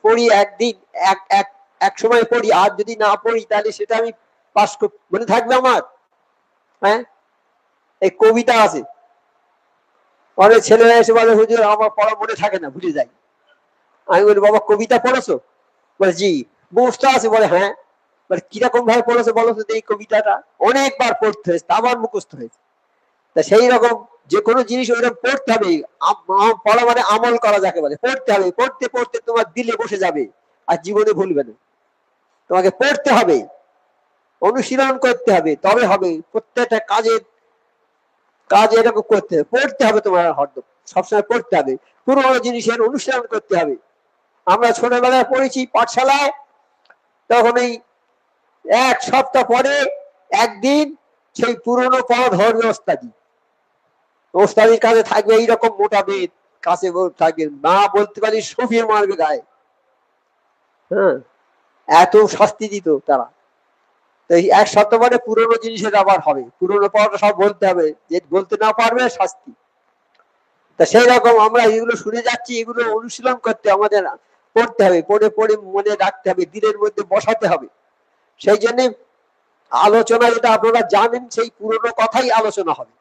পড়ি একদিন এক এক এক সময় পড়ি, আর যদি না পড়ি তাহলে সেটা আমি পাস মনে থাকবে আমার? হ্যাঁ, এই কবিতা আছে, অনেক ছেলেরা এসে বলে হুজুর আমার পড়া মনে থাকে না, ভুলে যাই। আমি বলি বাবা কবিতা পড়েছো? বলে জি। মুখস্থ আছে? বলে হ্যাঁ। বলে কিরকম ভাবে পড়েছো বলো তো এই কবিতাটা? অনেকবার পড়তে হয়েছে, আবার মুখস্থ হয়েছে। তা সেই রকম যে কোনো জিনিস ওইরকম পড়তে হবে। পড়া মানে আমল করা যাকে বলে, পড়তে হবে, পড়তে পড়তে তোমার দিলে বসে যাবে, আর জীবনে ভুলবে না। তোমাকে পড়তে হবে, অনুশীলন করতে হবে, তবে হবে। প্রত্যেকটা কাজ এরকম করতে হবে, পড়তে হবে, তোমার হরদম সবসময় পড়তে হবে, পুরোনো জিনিসের অনুশীলন করতে হবে। আমরা ছোটবেলায় পড়েছি পাঠশালায়, তখন এই এক সপ্তাহ পরে একদিন সেই পুরনো পড়া ধর্মীয় ওস্তাদির কাছে থাকবে এইরকম মোটা বেদ, কাছে থাকবে না বলতে পারি সফিয়ে মারবে গায়ে। হ্যাঁ, এত শাস্তি দিত তারা। তো এই এক সপ্তাহ পরে পুরনো জিনিসের আবার হবে, পুরনো পড়াটা সব বলতে হবে, যে বলতে না পারবে শাস্তি। তা সেই রকম আমরা এগুলো শুনে যাচ্ছি, এগুলো অনুশীলন করতে আমাদের পড়তে হবে, পড়ে পড়ে মনে রাখতে হবে, দিনের মধ্যে বসাতে হবে। সেই জন্য আলোচনা যেটা আপনারা জানেন, সেই পুরনো কথাই আলোচনা হবে,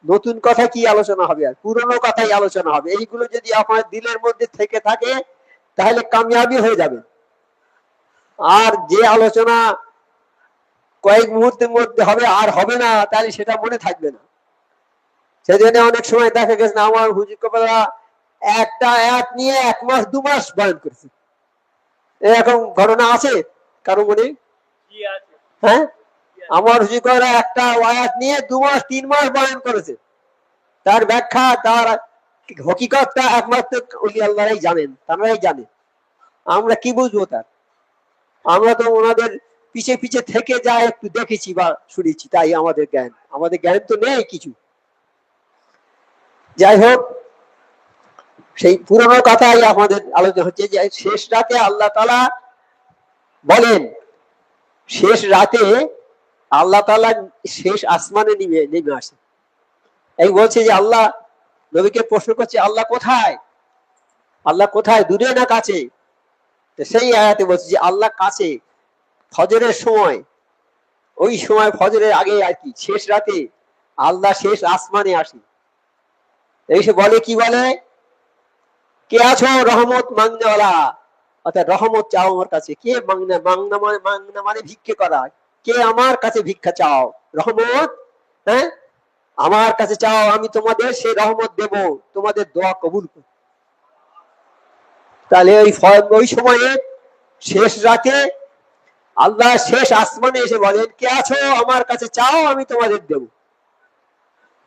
নতুন কথা কি আলোচনা হবে? আর পুরনো কথাই আলোচনা হবে। এইগুলো যদি আপনার দিলের মধ্যে থেকে থাকে তাহলে কামিয়াবি হয়ে যাবে। আর যে আলোচনা কয়েক মুহূর্তের মধ্যে হবে আর হবে না, তাহলে সেটা মনে থাকবে না। সেই জন্য অনেক সময় দেখা গেছে না, আমার হুজুর কবলা একটা আয়াত নিয়ে 1 মাস 2 মাস বয়ান করেছে, এরকম ঘটনা আছে কারো মনে? হ্যাঁ, আমার হুজুর কবলা একটা আয়াত নিয়ে 2 মাস 3 মাস বয়ান করেছে। তার ব্যাখ্যা, তার হকিকতটা একমাত্র ওলি আল্লাহরাই জানেন, তারাই জানে। আমরা কি বুঝবো তার? আমরা তো ওনাদের পিছে পিছে থেকে যা একটু দেখেছি বা শুনেছি, তাই আমাদের জ্ঞান তো নেই কিছু। যাই হোক, সেই পুরনো কথাই আমাদের আলোচনা হচ্ছে যে শেষ রাতে আল্লাহ তাআলা বলেন, শেষ রাতে আল্লাহ তাআলা শেষ আসমানে নেমে আসে। এই বলছে যে আল্লাহ নবীকে প্রশ্ন করছে, আল্লাহ কোথায়? আল্লাহ কোথায়, দূরে না কাছে? সেই আয়াতে বলছে যে আল্লাহ কাছে। ফজরের সময়, ওই সময় ফজরের আগে আর কি, শেষ রাতে আল্লাহ শেষ আসমানে আসে, এসে বলে, কি বলে? কে আছো রহমত মাংনেওয়ালা, অর্থাৎ রহমত চাও আমার কাছে। কে মাংনা মানে ভিক্ষে করা, কে আমার কাছে ভিক্ষা চাও? রহমত, হ্যাঁ, আমার কাছে চাও, আমি তোমাদের সেই রহমত দেব, তোমাদের দোয়া কবুল করব। তাহলে ওই সময়ে শেষ রাতে আল্লাহ শেষ আসমানে এসে বলেন, কে আছো আমার কাছে চাও, আমি তোমাদের দেব।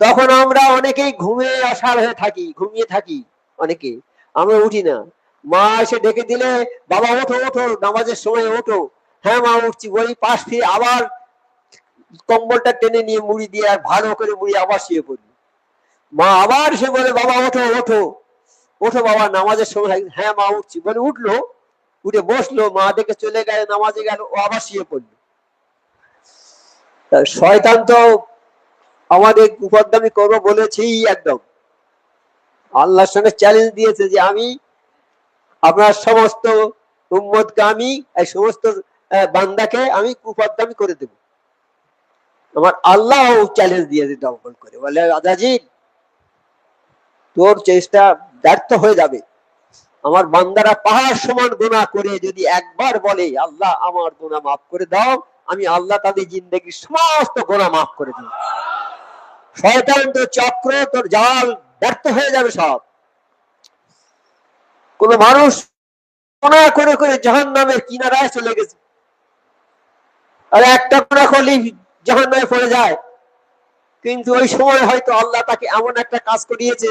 তখন আমরা অনেকেই ঘুমিয়ে আসার হয়ে থাকি, ঘুমিয়ে থাকি অনেকে, আমরা উঠি না। মা এসে ডেকে দিলে, বাবা ওঠো ওঠো, নামাজের সময় ওঠো। হ্যাঁ মা উঠছি বলি, পাশ ফিরে আবার কম্বলটা টেনে নিয়ে মুড়ি দিয়ে আর ভালো করে মুড়ি আবার শুয়ে পড়ি। মা আবার সে বলে, বাবা ওঠো ওঠো ওঠো বাবা, নামাজের সময়। হ্যাঁ মা উঠছি বলে উঠলো, উঠে বসলো, মা দেখে চলে গেল, নামাজে গেল, ও আবার শুয়ে পড়লো। শয়তান তো আমাদের কুপদ্দামি করবো বলেছি একদম, আল্লাহর সঙ্গে চ্যালেঞ্জ দিয়েছে যে আমি আপনার সমস্ত উম্মতকে, আমি এই সমস্ত বান্দাকে আমি কুপদ্দামি করে দেব। আমার আল্লাহ চ্যালেঞ্জ দিয়েছে ডবল করে, বলে আজাজিল তোর চেষ্টা ব্যর্থ হয়ে যাবে। আমার বান্দারা পাহাড় সমান গুনাহ করে যদি একবার বলে আল্লাহ আমার গুনাহ মাফ করে দাও, আমি আল্লাহ তাদের জিন্দেগির সমস্ত গুনাহ মাফ করে দেব। শয়তান তোর চক্র, তোর জাল ব্যর্থ হয়ে যাবে সব। কোন মানুষ গুনাহ করে করে জাহান্নামের কিনারায় চলে গেছে, আর একটা গুনাহ করলেই জাহান্নামে পড়ে যায়। কিন্তু ওই সময় হয়তো আল্লাহ তাকে এমন একটা কাজ করিয়েছে,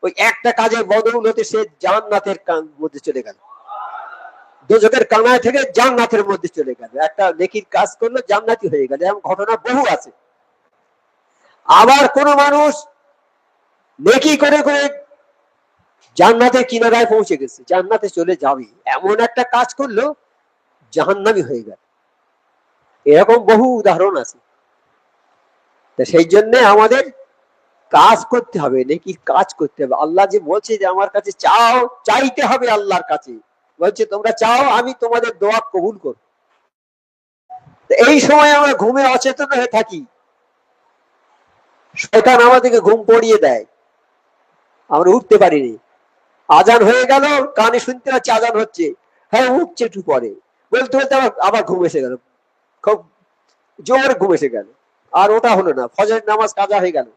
ওই একটা কাজের বদৌলতে সে জান্নাতের মধ্যে চলে গেল, দোজখের কানায় থেকে জান্নাতের মধ্যে চলে গেল। একটা নেকির কাজ করলো, জান্নাতি হয়ে গেল। এমন ঘটনা বহু আছে। আবার কোন মানুষ নেকি করে করে জান্নাতের কিনারায় পৌঁছে গেছে, জান্নাতে চলে যাবে, এমন একটা কাজ করলো, জাহান্নামী হয়ে গেল। এরকম বহু উদাহরণ আছে। সেই জন্য আমাদের কাজ করতে হবে, নেকি কাজ করতে হবে। আল্লাহ যে বলছে যে আমার কাছে চাও, চাইতে হবে আল্লাহর কাছে, বলছে তোমরা চাও আমি তোমাদের দোয়া কবুল করব। এই সময় আমরা ঘুমে অচেতন হয়ে থাকি, শয়তান আমাদেরকে ঘুম পড়িয়ে দেয়, আমরা উঠতে পারিনি। আজান হয়ে গেল, কানে শুনতে পাচ্ছি আজান হচ্ছে, হ্যাঁ উঠছে একটু পরে, বলতে বলতে আবার ঘুম এসে গেল, খুব জোরে ঘুম এসে গেল, আর ওটা হলো না, ফজরের নামাজ কাজা হয়ে গেল,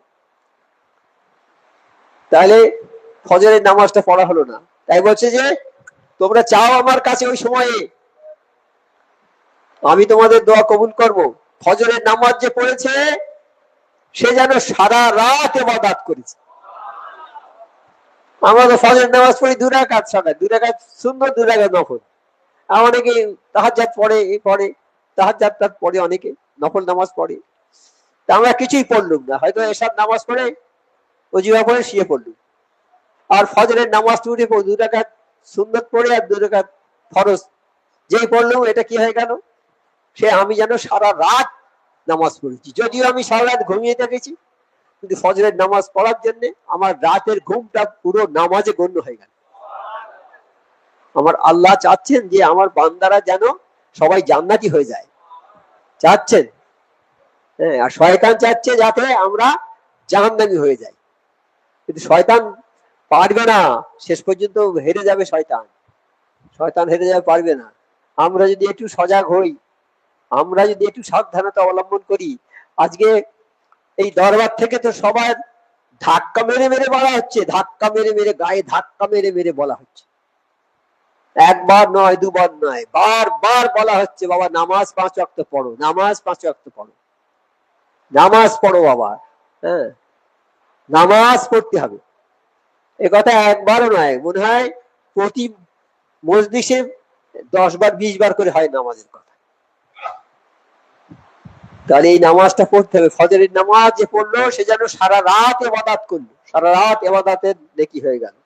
তাহলে ফজরের নামাজটা পড়া হলো না। তাই বলছে যে তোমরা চাও আমার কাছে ওই সময়ে আমি তোমাদের দোয়া কবুল করব। ফজরের নামাজ যে পড়েছে সে যেন সারা রাত ইবাদত করেছে। আমরা তো ফজরের নামাজ পড়ি 2 রাকাত, সকাল 2 রাকাত সুন্নত, 2 রাকাত নফল। অনেকে তাহাজ্জুদ পড়ে তাহাজ্জুদ পড়ে, অনেকে নফল নামাজ পড়ে। তা আমরা কিছুই পড়লুম না, হয়তো এসব নামাজ পড়ে ওজিফা পড়ে শুয়ে পড়লুম, আর ফজরের নামাজ উঠে 2 রাকাত সুন্নত পড়ে আর 2 রাকাত ফরজ যেই পড়লুম, এটা কি হয়ে গেল, সে আমি যেন সারা রাত নামাজ পড়েছি। যদিও আমি সারা রাত ঘুমিয়ে থেকেছি, কিন্তু ফজরের নামাজ পড়ার জন্য আমার রাতের ঘুমটা পুরো নামাজে গণ্য হয়ে গেল। আমার আল্লাহ চাচ্ছেন যে আমার বান্দারা যেন সবাই জান্নাতি হয়ে যায়, চাচ্ছেন। হ্যাঁ, আর শয়তান চাচ্ছে যাতে আমরা জাহান্নামী হয়ে যাই, কিন্তু শয়তান পারবে না, শেষ পর্যন্ত হেরে যাবে শয়তান, শয়তান হেরে যাবে, পারবে না। আমরা যদি একটু সজাগ হই, আমরা যদি একটু সাবধানতা অবলম্বন করি। আজকে এই দরবার থেকে তো সবার ধাক্কা মেরে মেরে বলা হচ্ছে, ধাক্কা মেরে মেরে, গায়ে ধাক্কা মেরে মেরে বলা হচ্ছে, একবার নয় দুবার নয়, বারবার বলা হচ্ছে বাবা নামাজ 5 ওয়াক্ত পড়ো, নামাজ 5 ওয়াক্ত পড়ো, নামাজ পড়ো বাবা। হ্যাঁ, নামাজ পড়তে হবে। এ কথা একবারও নয়, মনে হয় প্রতি মজলিসে 10 বার 20 বার করে হয় নামাজের কথা। তাহলে এই নামাজটা পড়তে হবে। ফজরের নামাজ যে পড়লো সে যেন সারা রাত ইবাদত করলো, সারা রাত ইবাদতের নেকি হয়ে গেল।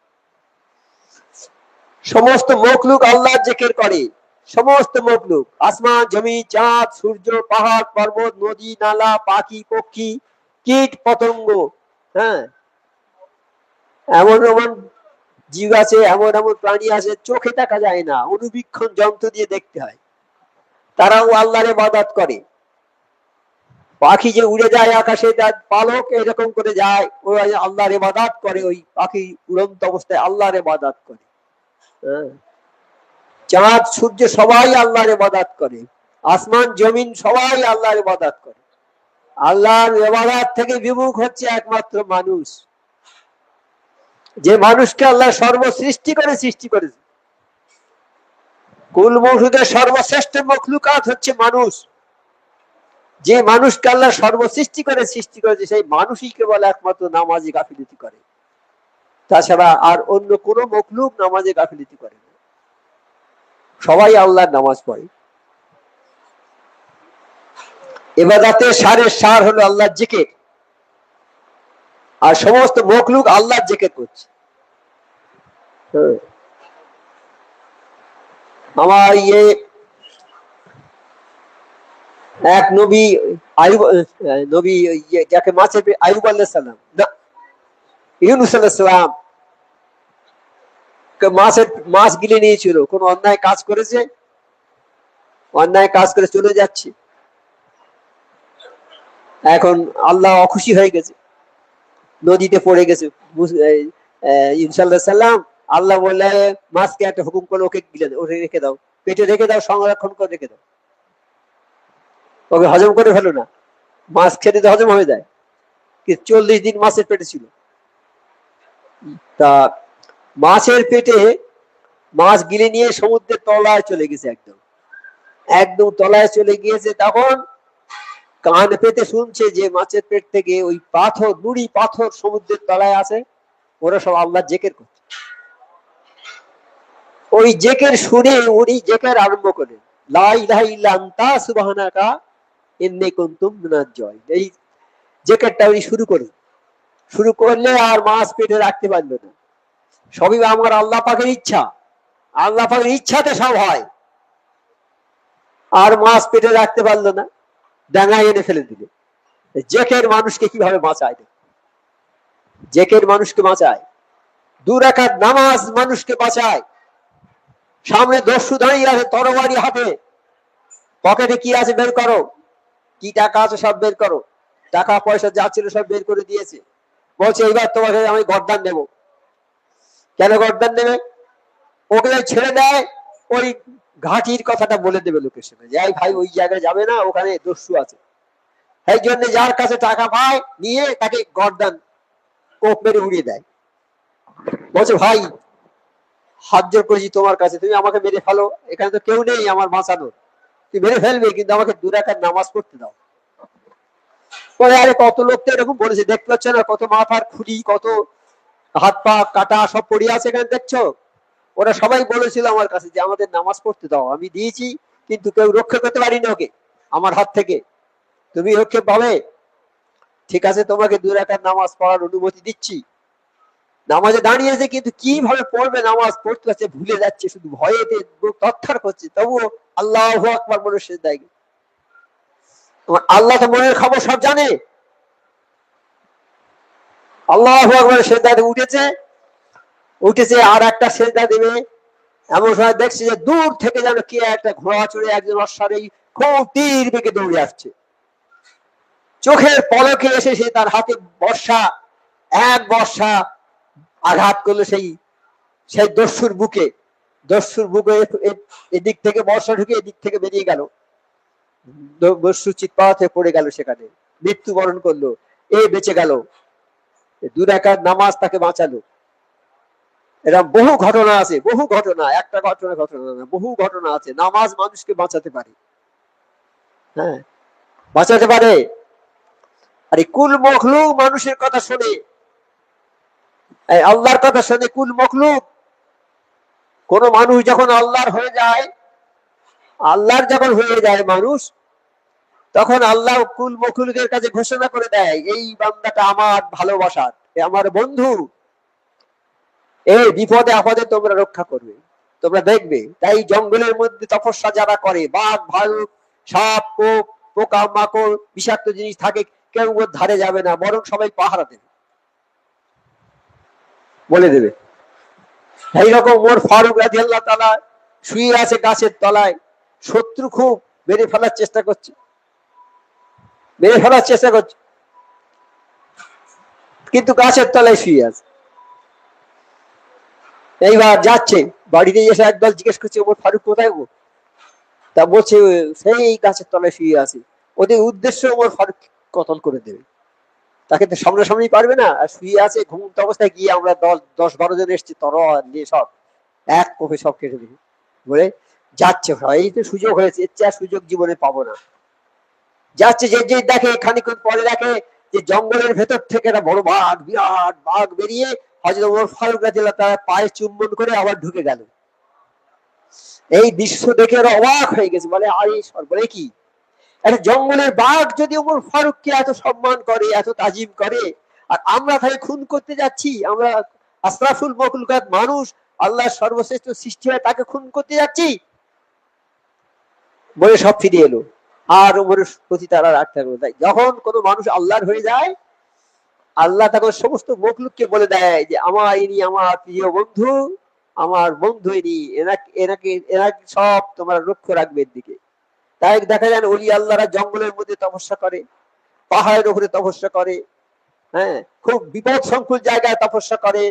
সমস্ত মখলুক আল্লাহর জিকির করে, সমস্ত মখলুক, আসমান জমিন চাঁদ সূর্য পাহাড় পর্বত নদী নালা পাখি পক্ষী কীট পতঙ্গ, হ্যাঁ এমন এমন জীব আছে, এমন এমন প্রাণী আছে চোখে দেখা যায় না, অনুবীক্ষণ যন্ত্র দিয়ে দেখতে হয়, তারাও আল্লাহর ইবাদত করে। পাখি যে উড়ে যায় আকাশে, তার পালক এরকম করে যায়, ওই আল্লাহর ইবাদত করে, ওই পাখি উড়ন্ত অবস্থায় আল্লাহর ইবাদত করে। চাঁদ সূর্য সবাই আল্লাহর ইবাদত করে, আসমান জমিন সবাই আল্লাহর ইবাদত করে। আল্লাহর ইবাদত থেকে বিমুখ হচ্ছে একমাত্র মানুষ, যে মানুষকে আল্লাহ সর্বসৃষ্টি করেছে। কুল মওজুদের সর্বশ্রেষ্ঠ মখলুকাত হচ্ছে মানুষ। যে মানুষকে আল্লাহ সর্বসৃষ্টি করেছে সেই মানুষই কেবল একমাত্র নামাজে গাফিলতি করে, তাছাড়া আর অন্য কোনো মখলুক নামাজে গাফিলতি করে না। সবাই আল্লাহর নামাজ পড়ে। ইবাদতের সার হলো আল্লাহর জিকির, আর সমস্ত মখলুক আল্লাহর জিকির করছে। আমার এক নবী আইয়ুব, নবী যাকে মাছের আইয়ুব আলাইহিস সালাম, না ইউনূস আলাইহিস সালাম, মাছ গিলে নিয়েছিল, কোন অন্যায় কাজ করেছে, অন্যায় কাজ করে চলে যাচ্ছে, এখন আল্লাহ অখুশি হয়ে গেছে, নদীতে পড়ে গেছে। ইউনূস আলাইহিস সালাম, আল্লাহ বললে মাছকে একটা হুকুম করলো, ওকে গিলে দাও, ওকে রেখে দাও, পেটে রেখে দাও, সংরক্ষণ করে রেখে দাও, ওকে হজম করে ফেলো না। মাছ খেতে তো হজম হয়ে যায়, 40 দিন মাছের পেটে ছিল। তা মাছের পেটে মাছ গিলে নিয়ে সমুদ্রের তলায় চলে গেছে, একদম তলায় চলে গিয়েছে। তখন কান পেতে শুনছে যে মাছের পেট থেকে ওই পাথর, নুড়ি পাথর সমুদ্রের তলায় আছে, ওরা সব আল্লাহ জিকির করছে। ওই জিকির শুনে উনি জিকির আরম্ভ করেন, লা ইলাহা ইল্লা আনতা সুবহানাকা ইন্নী কুনতু মিনাজ জালিমিন। এই জিকিরটা উনি শুরু করলে আর মাছ পেটে রাখতে পারলো না। সবই আমার আল্লাহ পাকের ইচ্ছা, আল্লাহ পাকের ইচ্ছাতে সব হয়। আর মাছ পেটে রাখতে পারলো না, ডাঙায় এনে ফেলে দিল। জিকির মানুষকে কিভাবে বাঁচায়, জিকির মানুষকে বাঁচায়, 2 রাকাত নামাজ মানুষকে বাঁচায়। সামনে দস্যু দাঁড়িয়ে আছে তরবারি হাতে, পকেটে কি আছে বের করো, কি টাকা আছে সব বের করো, টাকা পয়সা যা ছিল সব বের করে দিয়েছে। বলছে এইবার তোমাকে আমি গর্দান দেব। কেন গর্দান দেবে? ওকে ছেড়ে দেয়, ওই ঘাটির কথাটা বলে দেবে লোকের সঙ্গে, যে এই ভাই ওই জায়গায় যাবে না, ওখানে দস্যু আছে। এই জন্য যার কাছে টাকা পায় নিয়ে তাকে গর্দান কোপ মেরে উড়িয়ে দেয়। বলছে ভাই হাত জোর করেছি তোমার কাছে, তুমি আমাকে মেরে ফেলো, এখানে তো কেউ নেই আমার বাঁচানোর, তুই মেরে ফেলবে কিন্তু আমাকে 2 রাকাত নামাজ পড়তে দাও। পরে আরে কত লোক তো এরকম বলেছে, দেখতে পাচ্ছ না কত মাথার খুলি, কত হাত পা কাটা সব পড়ে আছে এখানে দেখছো। ওরা সবাই বলেছিল আমার কাছে যে আমাদের নামাজ পড়তে দাও, আমি দিয়েছি কিন্তু কেউ রক্ষা করতে পারিনি ওকে আমার হাত থেকে, তুমি রক্ষা পাবে, ঠিক আছে তোমাকে 2 রাকাত নামাজ পড়ার অনুমতি দিচ্ছি। নামাজে দাঁড়িয়েছে কিন্তু কিভাবে পড়বে, নামাজ পড়তে পারছে ভুলে যাচ্ছে, শুধু ভয়েতে তথ্যার করছে, তবুও আল্লাহু আকবার বলে সেজদায়। তোমার আল্লাহ তো মনের খবর সব জানে। আল্লাহু আকবার সেজদায় উঠেছে, উঠেছে আর একটা সেজদা দেবে, এমন সময় দেখছি যে দূর থেকে যেন কে একটা ঘোড়া চড়ে একজন অশ্বারোহী খুব তীর বেগে দৌড়ে আসছে। চোখের পলকে এসে সে তার হাতে বর্ষা, এক বর্ষা আঘাত করলো সেই সেই দস্যুর বুকে। দস্যুর বুকে এদিক থেকে বর্ষা ঢুকে এদিক থেকে বেরিয়ে গেল, দস্যু চিৎপাতে পড়ে গেল, সেখানে মৃত্যুবরণ করলো, এ বেঁচে গেল। 2 রাকাত নামাজ তাকে বাঁচালো। এরকম বহু ঘটনা আছে, বহু ঘটনা, একটা ঘটনা না, বহু ঘটনা আছে। নামাজ মানুষকে বাঁচাতে পারে, হ্যাঁ বাঁচাতে পারে। আর কুল মখলুক মানুষের কথা শোনে, আল্লাহর কথা শোনে কুল মখলুক। কোন মানুষ যখন আল্লাহর হয়ে যায়, আল্লাহর যখন হয়ে যায় মানুষ, তখন আল্লাহ কুল মখলুকের কাছে ঘোষণা করে দেয় এই বান্দাটা আমার ভালোবাসার, আমার বন্ধু, এই বিপদে আপদে তোমরা রক্ষা করবে, তোমরা দেখবে। তাই জঙ্গলের মধ্যে তপস্যা যারা করে, বাঘ ভালুক সাপ পোকা মাকড় বিষাক্ত জিনিস থাকে, কেউ ওর ধারে যাবে না, বরং সবাই পাহারা দেবে, বলে দেবে। এইরকম ওমর ফারুক রাদিয়াল্লাহু তাআলা শুয়ে আছে গাছের তলায়, শত্রু খুব মেরে ফেলার চেষ্টা করছে, কিন্তু গাছের তলায় শুয়ে আছে। এইবার যাচ্ছে, বাড়িতে এসে একদল জিজ্ঞেস করছে ওমর ফারুক কোথায় গো? তা বলছে সেই গাছের তলায় শুয়ে আছে। ওদের উদ্দেশ্য ওমর ফারুক কতল করে দেবে, তাকে তো সামনাসামনি পারবে না, আর শুয়ে আছে ঘুমন্ত অবস্থায়, গিয়ে আমরা 10-12 জন এসছি তরোয়াল নিয়ে সব এক কোপে সব কেটে দেবে বলে যাচ্ছে। এই তো সুযোগ হয়েছে, এর চেয়ে সুযোগ জীবনে পাবো না। যাচ্ছে, যে দেখে খানিকক্ষণ পরে দেখে যে জঙ্গলের ভেতর থেকে একটা বড় বাঘ, বিরাট বাঘ বেরিয়ে হযরত ওমর ফারুক রাদিয়াল্লাহু তাআলা পায়ে চুম্বন করে আবার ঢুকে গেল। এই দৃশ্য দেখে ওরা অবাক হয়ে গেছে, বলে আরে সর্বরে কি, একটা জঙ্গলের বাঘ যদি ওমর ফারুককে এত সম্মান করে, এত তাজিম করে, আর আমরা তাকে খুন করতে যাচ্ছি, আমরা আশরাফুল মখলুকাত মানুষ, আল্লাহর সর্বশ্রেষ্ঠ সৃষ্টি হয়, তাকে খুন করতে যাচ্ছি, বলে সব ফিরে এলো। আর ওমরের প্রতি তারা রাগ থাকলো। তাই যখন কোনো মানুষ আল্লাহর হয়ে যায়, আল্লাহ তখন সমস্ত মখলুককে বলে দেয় যে ইনি আমার প্রিয় বন্ধু, আমার বন্ধু ইনি, এনাকে সব তোমরা লক্ষ্য রাখবে দিকে। তাই দেখা যায় ওলি আল্লাহরা জঙ্গলের মধ্যে তপস্যা করে, পাহাড়ের উপরে তপস্যা করে, হ্যাঁ খুব বিপদ সংকুল জায়গায় তপস্যা করে,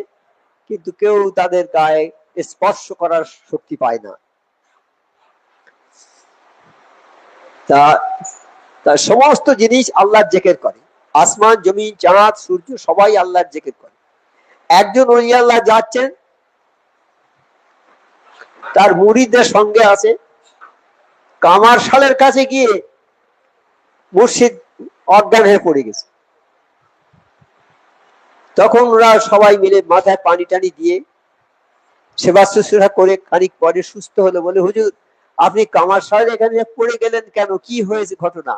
কিন্তু কেউ তাদের গায়ে স্পর্শ করার শক্তি পায় না। তা সমস্ত জিনিস আল্লাহর জিকির করে, আসমান জমিন চাঁদ সূর্য সবাই আল্লাহর জিকির করে। একজন ওলি আল্লাহ যাচ্ছেন, তার মুরিদদের সঙ্গে আছে, কামার শালের কাছে গিয়ে মুর্শিদ অজ্ঞান হয়ে পড়ে গেছে। তখন ওরা সবাই মিলে মাথায় পানি টানি দিয়ে সেবা শুশ্রূষা করে খানিক পরে সুস্থ হলো। বলে হুজুর আপনি কামার শালের এখানে পড়ে গেলেন কেন, কি হয়েছে ঘটনা?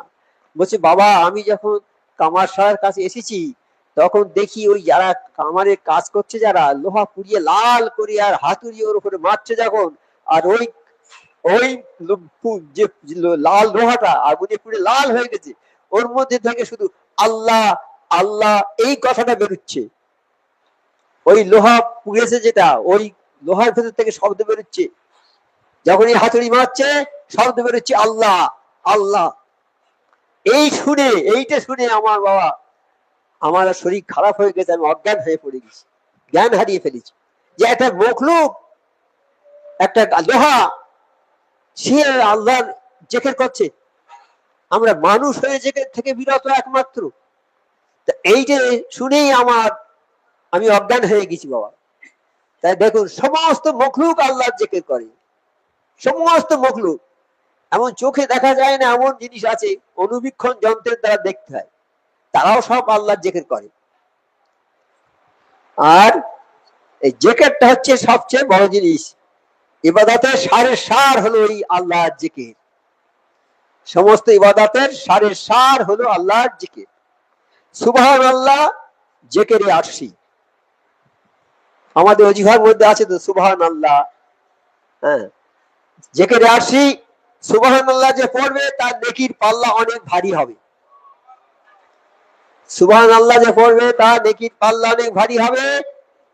বলছে বাবা আমি যখন কামার শালের কাছে এসেছি, তখন দেখি ওই যারা কামারের কাজ করছে, যারা লোহা পুড়িয়ে লাল করে আর হাতুড়ি ওর উপরে মারছে যখন, আর ওই ওই যে লাল লোহাটা আগুনে পুড়ে লাল হয়ে গেছে, ওর মধ্যে থেকে শুধু আল্লাহ আল্লাহ এই কথাটা বেরোচ্ছে। ওই লোহা পুড়েছে যেটা, ওই লোহার ভেতর থেকে শব্দ বেরোচ্ছে যখনই হাতুড়ি মারছে শব্দ বেরোচ্ছে আল্লাহ আল্লাহ। এইটা শুনে আমার বাবা, আমার শরীর খারাপ হয়ে গেছে, আমি অজ্ঞান হয়ে পড়ে গেছি, জ্ঞান হারিয়ে ফেলেছি। যে একটা মখলুক, একটা লোহা, সে আল্লাহর জিকির করছে, আমরা মানুষ হয়ে জিকির থেকে বিরত একমাত্র। এইটা শুনেই আমি অজ্ঞান হয়ে গেছি বাবা। তাই দেখুন, সমস্ত মখলুক আল্লাহর জিকির করে, সমস্ত মখলুক। এমন চোখে দেখা যায় না এমন জিনিস আছে, অনুবীক্ষণ যন্ত্রের দ্বারা দেখতে হয়, তারাও সব আল্লাহর জিকির করে। আর এই জিকিরটা হচ্ছে সবচেয়ে বড় জিনিস। ইবাদতের সার হলো এই আল্লাহর জিকির। সমস্ত ইবাদতের সার হলো আল্লাহর জিকির। সুবহানাল্লাহ জিকিরে আরশি, আমাদের ওজিফার মধ্যে আছে তো সুবহানাল্লাহ। হ্যাঁ, জিকিরে আরশি, সুবহানাল্লাহ যে পড়বে তার নেকির পাল্লা অনেক ভারী হবে। সুবহানাল্লাহ যে পড়বে তার নেকির পাল্লা অনেক ভারী হবে,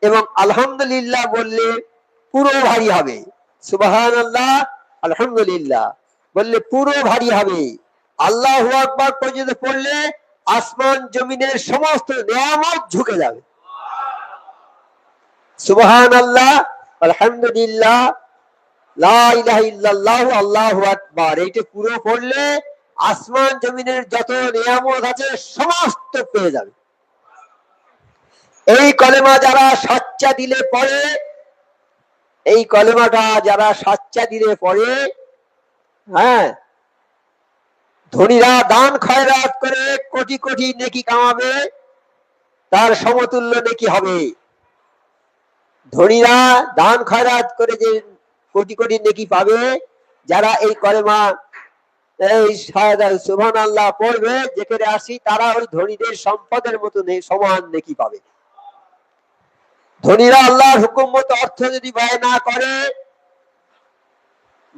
এবং আলহামদুলিল্লাহ বললে পুরো ভারী হবে। সুবহানাল্লাহ আলহামদুলিল্লাহ বললে পুরো ভারী হবে। আল্লাহু আকবার পর্যন্ত পড়লে আসমান জমিনের সমস্ত নিয়ামত ঝুঁকে যাবে। সুবহানাল্লাহ আলহামদুলিল্লাহ লা ইলাহা ইল্লাল্লাহু আল্লাহু আকবার, এইটা পুরো পড়লে আসমান জমিনের যত নিয়ামত আছে সমস্ত পেয়ে যাবে। এই কলেমা যারা সাচ্চা দিলে পড়ে, এই কলেমাটা যারা সাচ্চা দিলে পড়ে, হ্যাঁ, ধনীরা দান খয়রাত করে কোটি কোটি নেকি কামাবে, তার সমতুল্য নেকি হবে। ধনীরা দান খয়রাত করে যে কোটি কোটি নেকি পাবে, যারা এই কলেমা এই সুবহানাল্লাহ পড়বে জিকিরে আসি, তারা ওই ধনীদের সম্পদের মতো সমান নেকি পাবে। ধনীরা আল্লাহর হুকুম মতো অর্থ যদি ব্যয় না করে,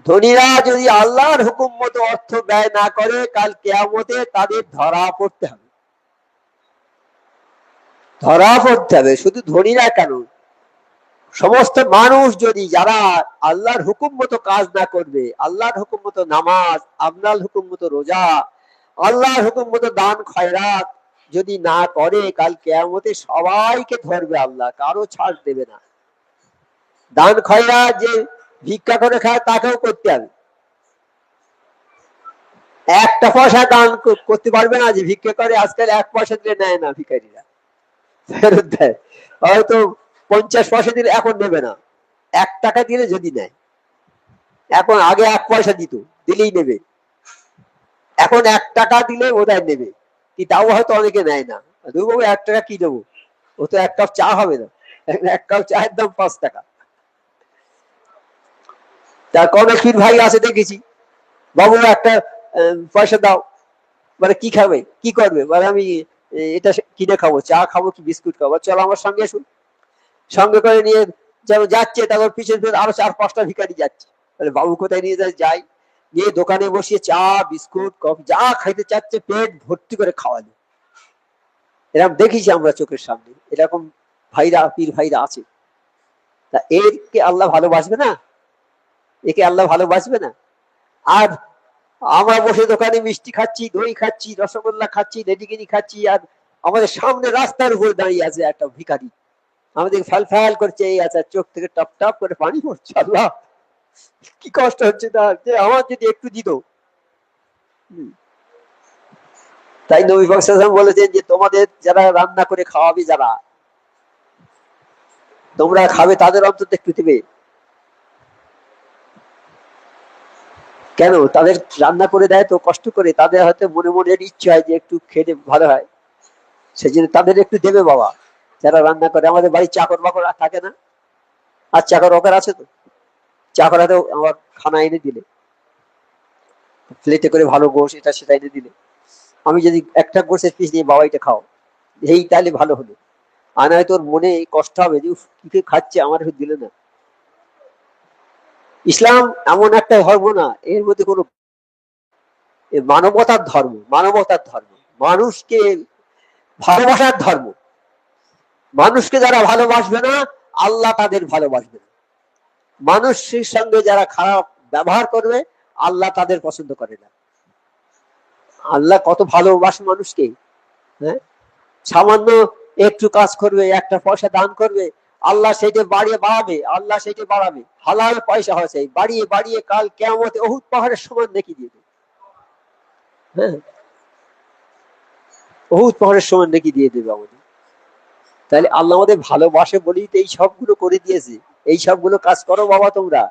ধনীরা যদি আল্লাহর হুকুম মতো অর্থ ব্যয় না করে, কাল কিয়ামতে তাদের ধরা পড়তে হবে। ধরা পড়তে হবে। শুধু ধনীরা কেন, সমস্ত মানুষ যদি যারা আল্লাহর হুকুম মতো কাজ না করবে, আল্লাহর হুকুম মতো নামাজ, আল্লাহর হুকুম মতো রোজা, আল্লাহর হুকুম মতো দান খয়রাত যদি না করে, কাল কিয়ামতে সবাইকে ধরবে আল্লাহ, কারো ছাড় দেবে না। দান খয়রাত যে ভিক্ষা করে খায় তাকেও করতে হবে। একটা পয়সা দান করতে পারবে না যে ভিক্ষা করে, আজকাল 1 পয়সা দিলে নেয় না ভিখারিরা, ফেরত দেয়। হয়তো 50 পয়সা দিলে এখন নেবে না, 1 টাকা দিলে যদি নেয়। এখন আগে 1 পয়সা দিত, দিলেই নেবে, এখন 1 টাকা দিলে ওদের নেবে, কি তাও হয়তো অনেকে নেয় না। বাবু 1 টাকা কি দেবো, ও তো 1 কাপ চা হবে না, 1 কাপ চায়ের দাম 5 টাকা। তার কনেকির ভাই আছে দেখেছি, বাবু একটা পয়সা দাও, মানে কি খাবে, কি করবে, মানে আমি এটা কিনে খাবো, চা খাবো কি বিস্কুট খাবো, চলো আমার সঙ্গে আসুন। সঙ্গে করে নিয়ে যেমন যাচ্ছে, তারপর পিছনে আরো 4-5টা ভিখারি যাচ্ছে। বাবু কোথায় নিয়ে যায়, নিয়ে দোকানে বসিয়ে চা বিস্কুট কফি যা খাইতে চাচ্ছে পেট ভর্তি করে খাওয়ালো। এরকম দেখেছি আমরা চোখের সামনে, এরকম ভাইরা পীর ভাইরা আছে। তা এরকে আল্লাহ ভালোবাসবে না? একে আল্লাহ ভালোবাসবে না? আর আমরা বসে দোকানে মিষ্টি খাচ্ছি, দই খাচ্ছি, রসগোল্লা খাচ্ছি, লেডিগিনি খাচ্ছি, আর আমাদের সামনে রাস্তার উপর দাঁড়িয়ে আছে একটা ভিখারি, আমাদের ফ্যাল ফ্যাল করছে, এই আছে, চোখ থেকে টপ টপ করে পানি পড়ছে। আল্লাহ কি কষ্ট হচ্ছে তার, যে আমার যদি একটু দিত। তাই নবী পাক সাল্লাল্লাহু আলাইহি ওয়াসাল্লাম বলেছেন যে তোমাদের যারা রান্না করে খাওয়াবে, যারা তোমরা খাবে, তাদের অন্তত একটু দিবে। কেন? তাদের রান্না করে দেয় তো কষ্ট করে, তাদের হয়তো মনে মনে ইচ্ছে হয় যে একটু খেলে ভালো হয়, সেই জন্য তাদের একটু দেবে বাবা, যারা রান্না করে। আমাদের বাড়ির চাকর বাকর থাকে না, আর চাকর বাকর আছে তো, চাকর হাতে আমার খানা এনে দিলে, প্লেটে করে ভালো গোশ এটা সেটা এনে দিলে, আমি যদি একটা গোশের পিস নিয়ে বাবা এটা খাও, এই তাহলে ভালো হলো। আর নয় তোর মনে কষ্ট হবে যে কি খাচ্ছে, আমার দিলে না। ইসলাম এমন একটা ধর্ম না, এর মধ্যে কোনো মানবতার ধর্ম, মানবতার ধর্ম, মানুষকে ভালোবাসার ধর্ম। মানুষকে যারা ভালোবাসবে না, আল্লাহ তাদের ভালোবাসবে না। মানুষের সঙ্গে যারা খারাপ ব্যবহার করবে, আল্লাহ তাদের পছন্দ করে না। আল্লাহ কত ভালোবাসে মানুষকে। হ্যাঁ, সামান্য একটু কাজ করবে, একটা পয়সা দান করবে, আল্লাহ সেটা বাড়াবে, আল্লাহ সেটা বাড়াবে। হালাল পয়সা হয়েছে, বাড়িয়ে বাড়িয়ে কাল কিয়ামতে উহুদ পাহাড়ের সমান নেকি দিয়ে দেবে। হ্যাঁ, উহুদ পাহাড়ের সমান নেকি দিয়ে দেবে আমাদের। তাহলে আল্লাহ আমাদের ভালোবাসে বলেই তো এই সবগুলো করে দিয়েছে। এই সবগুলো কাজ করো বাবা তোমরা।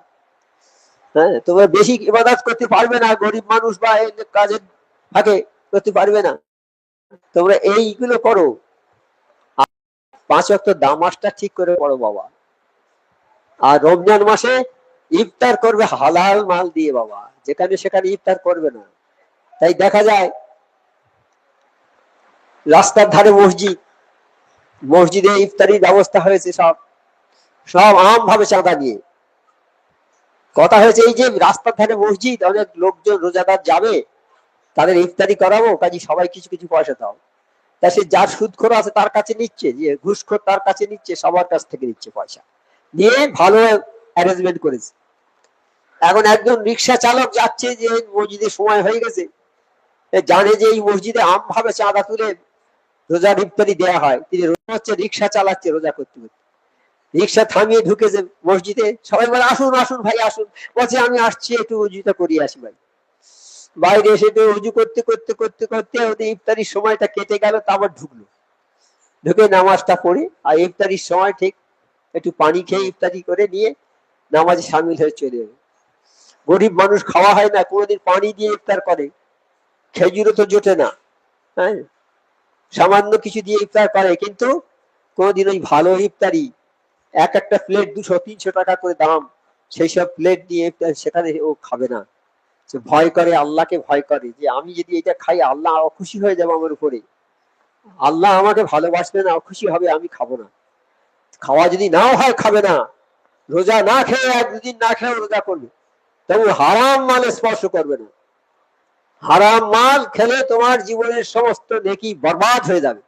হ্যাঁ, তোমরা বেশি ইবাদত করতে পারবে না, গরিব মানুষ বা কাজের ফাঁকে করতে পারবে না, তোমরা এইগুলো করো। 5 ওয়াক্ত নামাজটা ঠিক করে পড়ো বাবা। আর রমজান মাসে ইফতার করবে হালাল মাল দিয়ে বাবা, যেখানে সেখানে ইফতার করবে না। তাই দেখা যায় রাস্তার ধারে মসজিদ, মসজিদে ইফতারির ব্যবস্থা হয়েছে, সব সব আম ভাবে চাঁদা নিয়ে। কথা হয়েছে এই যে রাস্তার ধারে মসজিদ, অনেক লোকজন রোজাদার যাবে, তাদের ইফতারি করাবো, কাজে সবাই কিছু কিছু পয়সা দাও। তা সে যার সুদখোর আছে তার কাছে নিচ্ছে, যে ঘুষখোর তার কাছে নিচ্ছে, সবার কাছ থেকে নিচ্ছে পয়সা নিয়ে ভালো অ্যারেঞ্জমেন্ট করেছে। এখন একজন রিক্সা চালক যাচ্ছে যে মসজিদের সময় হয়ে গেছে, জানে যে এই মসজিদে আম ভাবে চাঁদা তুলে রোজার ইফতারি দেওয়া হয়, তিনি হচ্ছে রিক্সা চালাচ্ছে রোজা করতে করতে, রিক্সা থামিয়ে ঢুকেছে মসজিদে, সবাই বলে আসুন আসুন ভাই আসুন, বলছে আমি আসছি একটু উজুটা করিয়ে আসি ভাই। বাইরে এসে তো উজু করতে করতে করতে করতে ওদের ইফতারির সময়টা কেটে গেল, তারপর ঢুকলো, ঢুকে নামাজটা পড়ে আর ইফতারির সময় ঠিক একটু পানি খেয়ে ইফতারি করে নিয়ে নামাজে সামিল হয়ে চলে যাবে। গরিব মানুষ খাওয়া হয় না, কোনোদিন পানি দিয়ে ইফতার করে, খেজুরও তো জোটে না, হ্যাঁ, সামান্য কিছু দিয়ে ইফতার করে, কিন্তু কোনোদিন ওই ভালো ইফতারি এক একটা প্লেট 200-300 টাকা করে দাম, সেই সব প্লেট দিয়ে সেখানে ও খাবে না। ভয় করে, আল্লাহকে ভয় করে যে আমি যদি এটা খাই আল্লাহ অখুশি হয়ে যাবে আমার উপরে, আল্লাহ আমাকে ভালোবাসবে না, অখুশি হবে, আমি খাবো না। খাওয়া যদি নাও হয় খাবে না, রোজা না খেয়ে 1-2 দিন না খেয়ে রোজা করবে, তবে হারাম মাল স্পর্শ করবে না। হারাম মাল খেলে তোমার জীবনের সমস্ত নেকি বরবাদ হয়ে যাবে।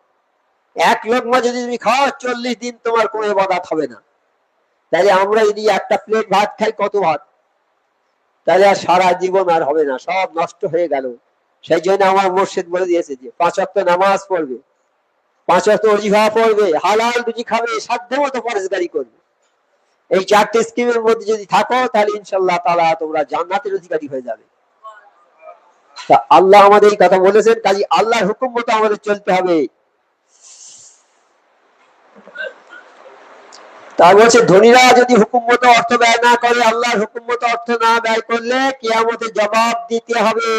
1 লোকমা যদি তুমি খাও 40 দিন তোমার কোনো ইবাদত হবে না। তাহলে আমরা যদি একটা প্লেট ভাত খাই, কত ভাত, তাহলে আর সারা জীবন আর হবে না, সব নষ্ট হয়ে গেল। সেই জন্য আমার মুর্শিদ বলে দিয়েছে যে 5 ওয়াক্ত নামাজ পড়বে, 5 ওয়াক্ত ওজিফা পড়বে, হালাল রুজি খাবে, সাধ্য মতো পরেজগারি করবে। এই 4টে স্কিমের মধ্যে যদি থাকো, তাহলে ইনশাআল্লাহ তাআলা তোমরা জান্নাতের অধিকারী হয়ে যাবে। তা আল্লাহ আমাদের এই কথা বলেছেন, কাজে আল্লাহর হুকুম মতো আমাদের চলতে হবে। তার বলছে ধনীরা যদি হুকুম মতো অর্থ ব্যয় না করে, আল্লাহর হুকুম মতো অর্থ না ব্যয় করলে কিয়ামতে জবাব দিতে হবে।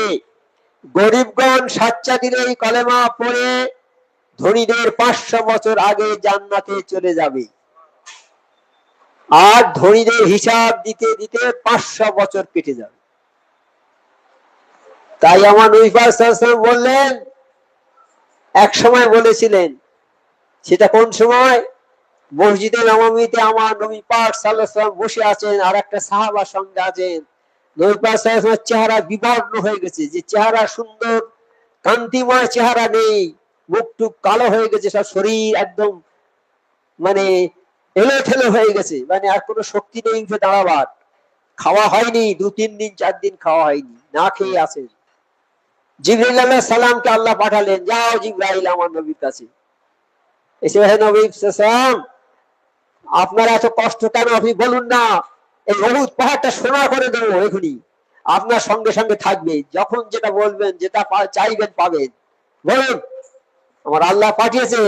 গরিবগণ সাচ্চা দিলে এই কলেমা পড়ে ধনীদের 500 বছর আগে জান্নাতে চলে যাবে, আর ধনীদের হিসাব দিতে দিতে 500 বছর কেটে যাবে। তাই আমার নবী পাক সাল্লাল্লাহু আলাইহি ওয়াসাল্লাম বললেন, এক সময় বলেছিলেন, সেটা কোন সময়, মসজিদে নববীতে আমার নবী পাক সাল্লাল্লাহু আলাইহি ওয়াসাল্লাম বসে আছেন, আর একটা সাহাবা সঙ্গে আছেন। নবী পাক সাল্লাল্লাহু আলাইহি ওয়াসাল্লামের চেহারা বিবর্ণ হয়ে গেছে, যে চেহারা সুন্দর কান্তিময় চেহারা নেই, মুখটুক কালো হয়ে গেছে, সব শরীর একদম মানে এলোথেলো হয়ে গেছে, মানে আর কোনো শক্তি নেই উঠে দাঁড়াবার। খাওয়া হয়নি, 2-3 দিন 4 দিন খাওয়া হয়নি, না খেয়ে আছেন। জিবরাইল আলাইহিস সালামকে আল্লাহ পাঠালেন, যাও জিবরাইল আমার নবীর কাছে এসে, হে নবী সাল্লাল্লাহু, আপনার এত কষ্ট কেন, আপনি বলুন না, এই উহুদ পাহাড়টা সোনা করে দেবো এখনই, আপনার সঙ্গে সঙ্গে থাকবে, যখন যেটা বলবেন, যেটা চাইবেন পাবেন, বলুন, আমার আল্লাহ পাঠিয়েছে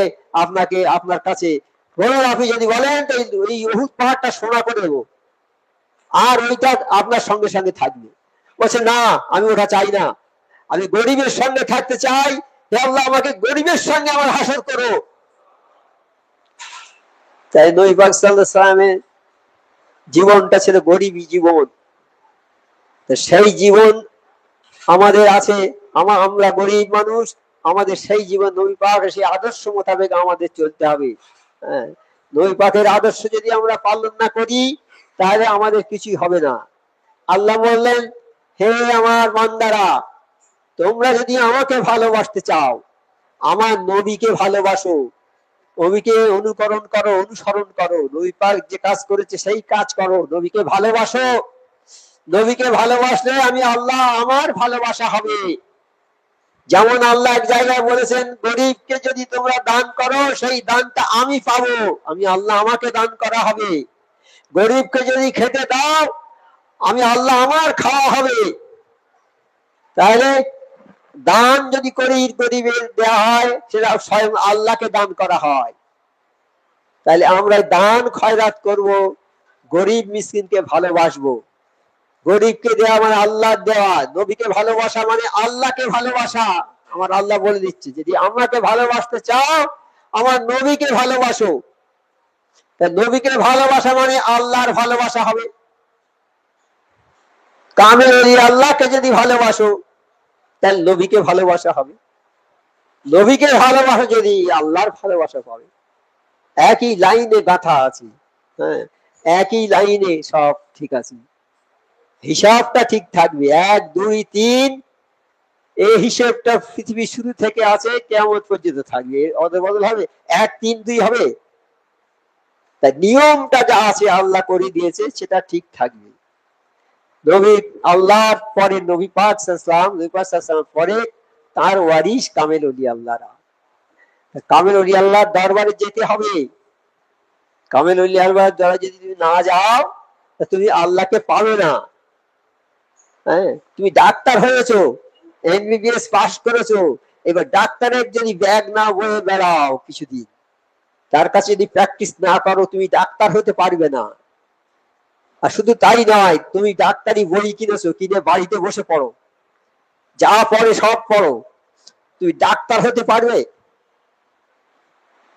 আপনাকে আপনার কাছে, বলুন, আপনি যদি বলেন এই উহুদ পাহাড়টা সোনা করে দেবো, আর ওইটা আপনার সঙ্গে সঙ্গে থাকবে। বলছে না, আমি ওটা চাই না, আমি গরিবের সঙ্গে থাকতে চাই, হে আল্লাহ আমাকে গরিবের সঙ্গে আমার হাসর করো। তাই নবী পাক সাল্লাল্লাহু আলাইহি ওয়াসাল্লামের জীবনটা ছিল গরিবী জীবন। সেই জীবন আমাদের আছে, আমরা গরিব মানুষ, আমাদের সেই জীবন নবী পাকের সেই আদর্শ মোতাবেক আমাদের চলতে হবে। হ্যাঁ, নবী পাকের আদর্শ যদি আমরা পালন না করি, তাহলে আমাদের কিছুই হবে না। আল্লাহ বললেন, হে আমার বান্দারা, তোমরা যদি আমাকে ভালোবাসতে চাও, আমার নবীকে ভালোবাসো, নবীকে অনুকরণ করো, অনুসরণ করো, নবী পাক যে কাজ করেছে সেই কাজ করো, নবীকে ভালোবাসো, নবীকে ভালোবাসলে আমি আল্লাহ আমার ভালোবাসা হবে। যেমন আল্লাহ এক জায়গায় বলেছেন, গরিবকে যদি তোমরা দান করো সেই দানটা আমি পাবো, আমি আল্লাহ আমাকে দান করা হবে। গরিবকে যদি খেতে দাও আমি আল্লাহ আমার খাওয়া হবে। তাহলে দান যদি করি গরিবের দেওয়া হয় সেটা স্বয়ং আল্লাহকে দান করা হয়। তাহলে আমরা দান খয়রাত করব, গরিব মিসকিনকে ভালোবাসবো। গরিবকে দেওয়া মানে আল্লাহ দেওয়া, নবীকে ভালোবাসা মানে আল্লাহকে ভালোবাসা। আমার আল্লাহ বলে দিচ্ছে, যদি আমাকে ভালোবাসতে চাও আমার নবীকে ভালোবাসো। নবীকে ভালোবাসা মানে আল্লাহর ভালোবাসা হবে। কামেল ওলি আল্লাহকে যদি ভালোবাসো তাহলে নবীকে ভালোবাসা হবে। নবীকে ভালোবাসা যদি আল্লাহর ভালোবাসা পাবে। একই লাইনে গাঁথা আছে, হ্যাঁ, একই লাইনে সব ঠিক আছে, হিসাবটা ঠিক থাকবে। 1 2 3 এই হিসাবটা পৃথিবীর শুরু থেকে আছে, কিয়ামত পর্যন্ত থাকবে। অদল বদল হবে? 1 3 2 হবে? তাই নিয়মটা যা আছে আল্লাহ করে দিয়েছে সেটা ঠিক থাকবে। নবী আল্লাহর পরে নবী পাক সাল্লাল্লাহু আলাইহি ওয়াসাল্লাম পরে তার ওয়ারিস কামেল ওলি আল্লাহরা। কামেল ওলি আল্লাহর দরবারে যেতে হবে। কামেল ওলি আল্লাহর দরবারে যদি তুমি না যাও তুমি আল্লাহকে পাবে না। হ্যাঁ, তুমি ডাক্তার হয়েছো, এমবিবিএস পাস করেছো, এবার ডাক্তারের যদি ব্যাগ না বয়ে বেড়াও কিছুদিন, তার কাছে যদি প্র্যাকটিস না করো তুমি ডাক্তার হতে পারবে না। আর শুধু তাই নয়, তুমি ডাক্তারি বই কিনেছো, কিনে বাড়িতে বসে পড়ো, যা পড়ে সব পড়ো, তুমি ডাক্তার হতে পারবে?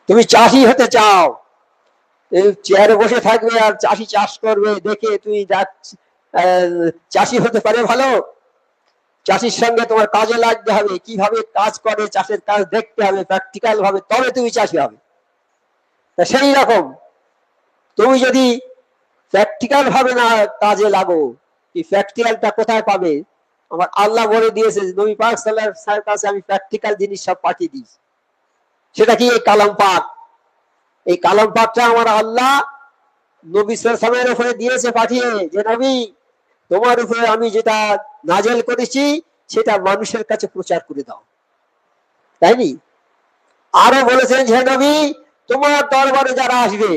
তুমি চাষি হতে চাও, চেয়ারে বসে থাকবে আর চাষি চাষ করবে দেখে তুমি চাষি হতে পারে ভালো? চাষির সঙ্গে তোমার কাজে লাগতে হবে, কিভাবে কাজ করে চাষের কাজ দেখতে হবে প্র্যাকটিক্যাল ভাবে, তবে তুমি চাষি হবে। সেই রকম তুমি যদি প্র্যাকটিক্যাল ভাবে না কাজে লাগো, এই প্র্যাকটিক্যালটা কোথায় পাবে? আমার আল্লাহ বলে দিয়েছে, নবী পাক সাল্লাল্লাহু আলাইহি ওয়াসাল্লামের কাছে আমি প্র্যাকটিক্যাল জিনিস সব পাঠিয়ে দিয়েছি। সেটা কি? এই কালাম পাক। এই কালাম পাকটা আমার আল্লাহ নবী সাল্লাল্লাহু আলাইহি ওয়াসাল্লামের উপরে দিয়েছে পাঠিয়ে, যে নবী তোমার উপরে আমি যেটা নাজেল করেছি সেটা মানুষের কাছে প্রচার করে দাও। তাইনি? আরো বলেছেন, যে নবী তোমার দরবারে যারা আসবে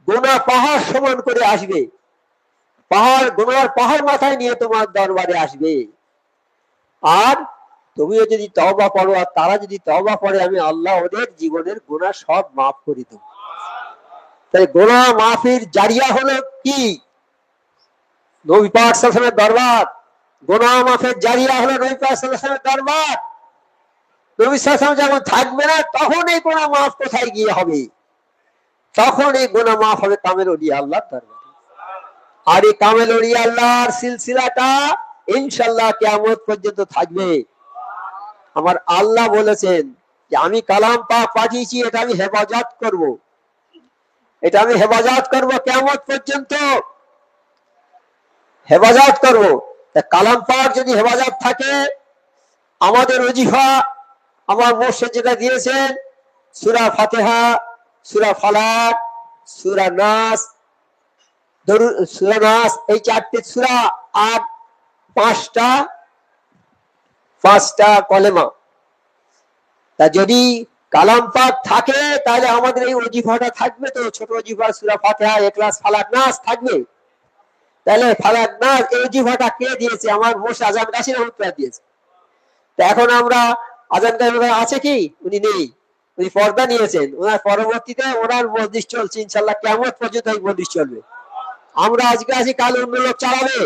গুনাহ পাহাড় সমান করে আসবে, পাহাড় গুনার পাহাড় মাথায় নিয়ে তোমার দরবারে আসবে। আর তুমিও যদি তওবা করো আর তারা যদি তওবা করে আমি আল্লাহ ওদের জীবনের গুনাহ সব মাফ করে দেব। তাই গুনাহ মাফির জারিয়া হলো কি? নবী পাক সাল্লাল্লাহু আলাইহি ওয়াসাল্লামের দরবার। গুনাহ মাফের জারিয়া হলো নবী পাক সাল্লাল্লাহু আলাইহি ওয়াসাল্লামের দরবার। নবী সাল্লাল্লাহু আলাইহি ওয়াসাল্লাম যখন থাকবে না তখন এই গুনাহ মাফ কোথায় গিয়ে হবে? তখন এই গুনাহ মাফ হবে কামেল ওলি আল্লাহর দরবারে। আর এই কামেল ওলি আল্লাহর সিলসিলাটা ইনশাআল্লাহ কিয়ামত পর্যন্ত থাকবে। আমার আল্লাহ বলেছেন যে আমি কালাম পাক পাঠিয়েছি, এটা আমি হেফাজত করব, এটা আমি হেফাজত করব কিয়ামত পর্যন্ত, হেফাজত করব। কালাম পাক যদি হেফাজত থাকে, আমাদের ওজিফা আমার মুর্শিদ যেটা দিয়েছেন সূরা ফাতিহা, সূরা ফালাক, সূরা নাস, সূরা নাস, এই 4টে সূরা আর 5টা কলেমা। তা যদি কালাম পাক থাকে তাহলে আমাদের এই ওজিফাটা থাকবে। তো ছোট ওজিফা সূরা ফাতিহা, ইখলাস, ফালাক, নাস থাকবে। তাহলে ফালাক, নাস এই ওজিফাটা কে দিয়েছে? আমার মুর্শিদ আজম গাছী রহমাতুল্লাহ দিয়েছে। তা এখন আমরা আজান গাছী আছে কি? উনি নেই, উনি পর্দা নিয়েছেন। ওনার পরবর্তীতে ওনার মজলিস চলছে, ইনশাআল্লাহ কিয়ামত পর্যন্ত এই মজলিস চলবে। আমরা আজকে আছি, কাল অন্য লোক চালাবে।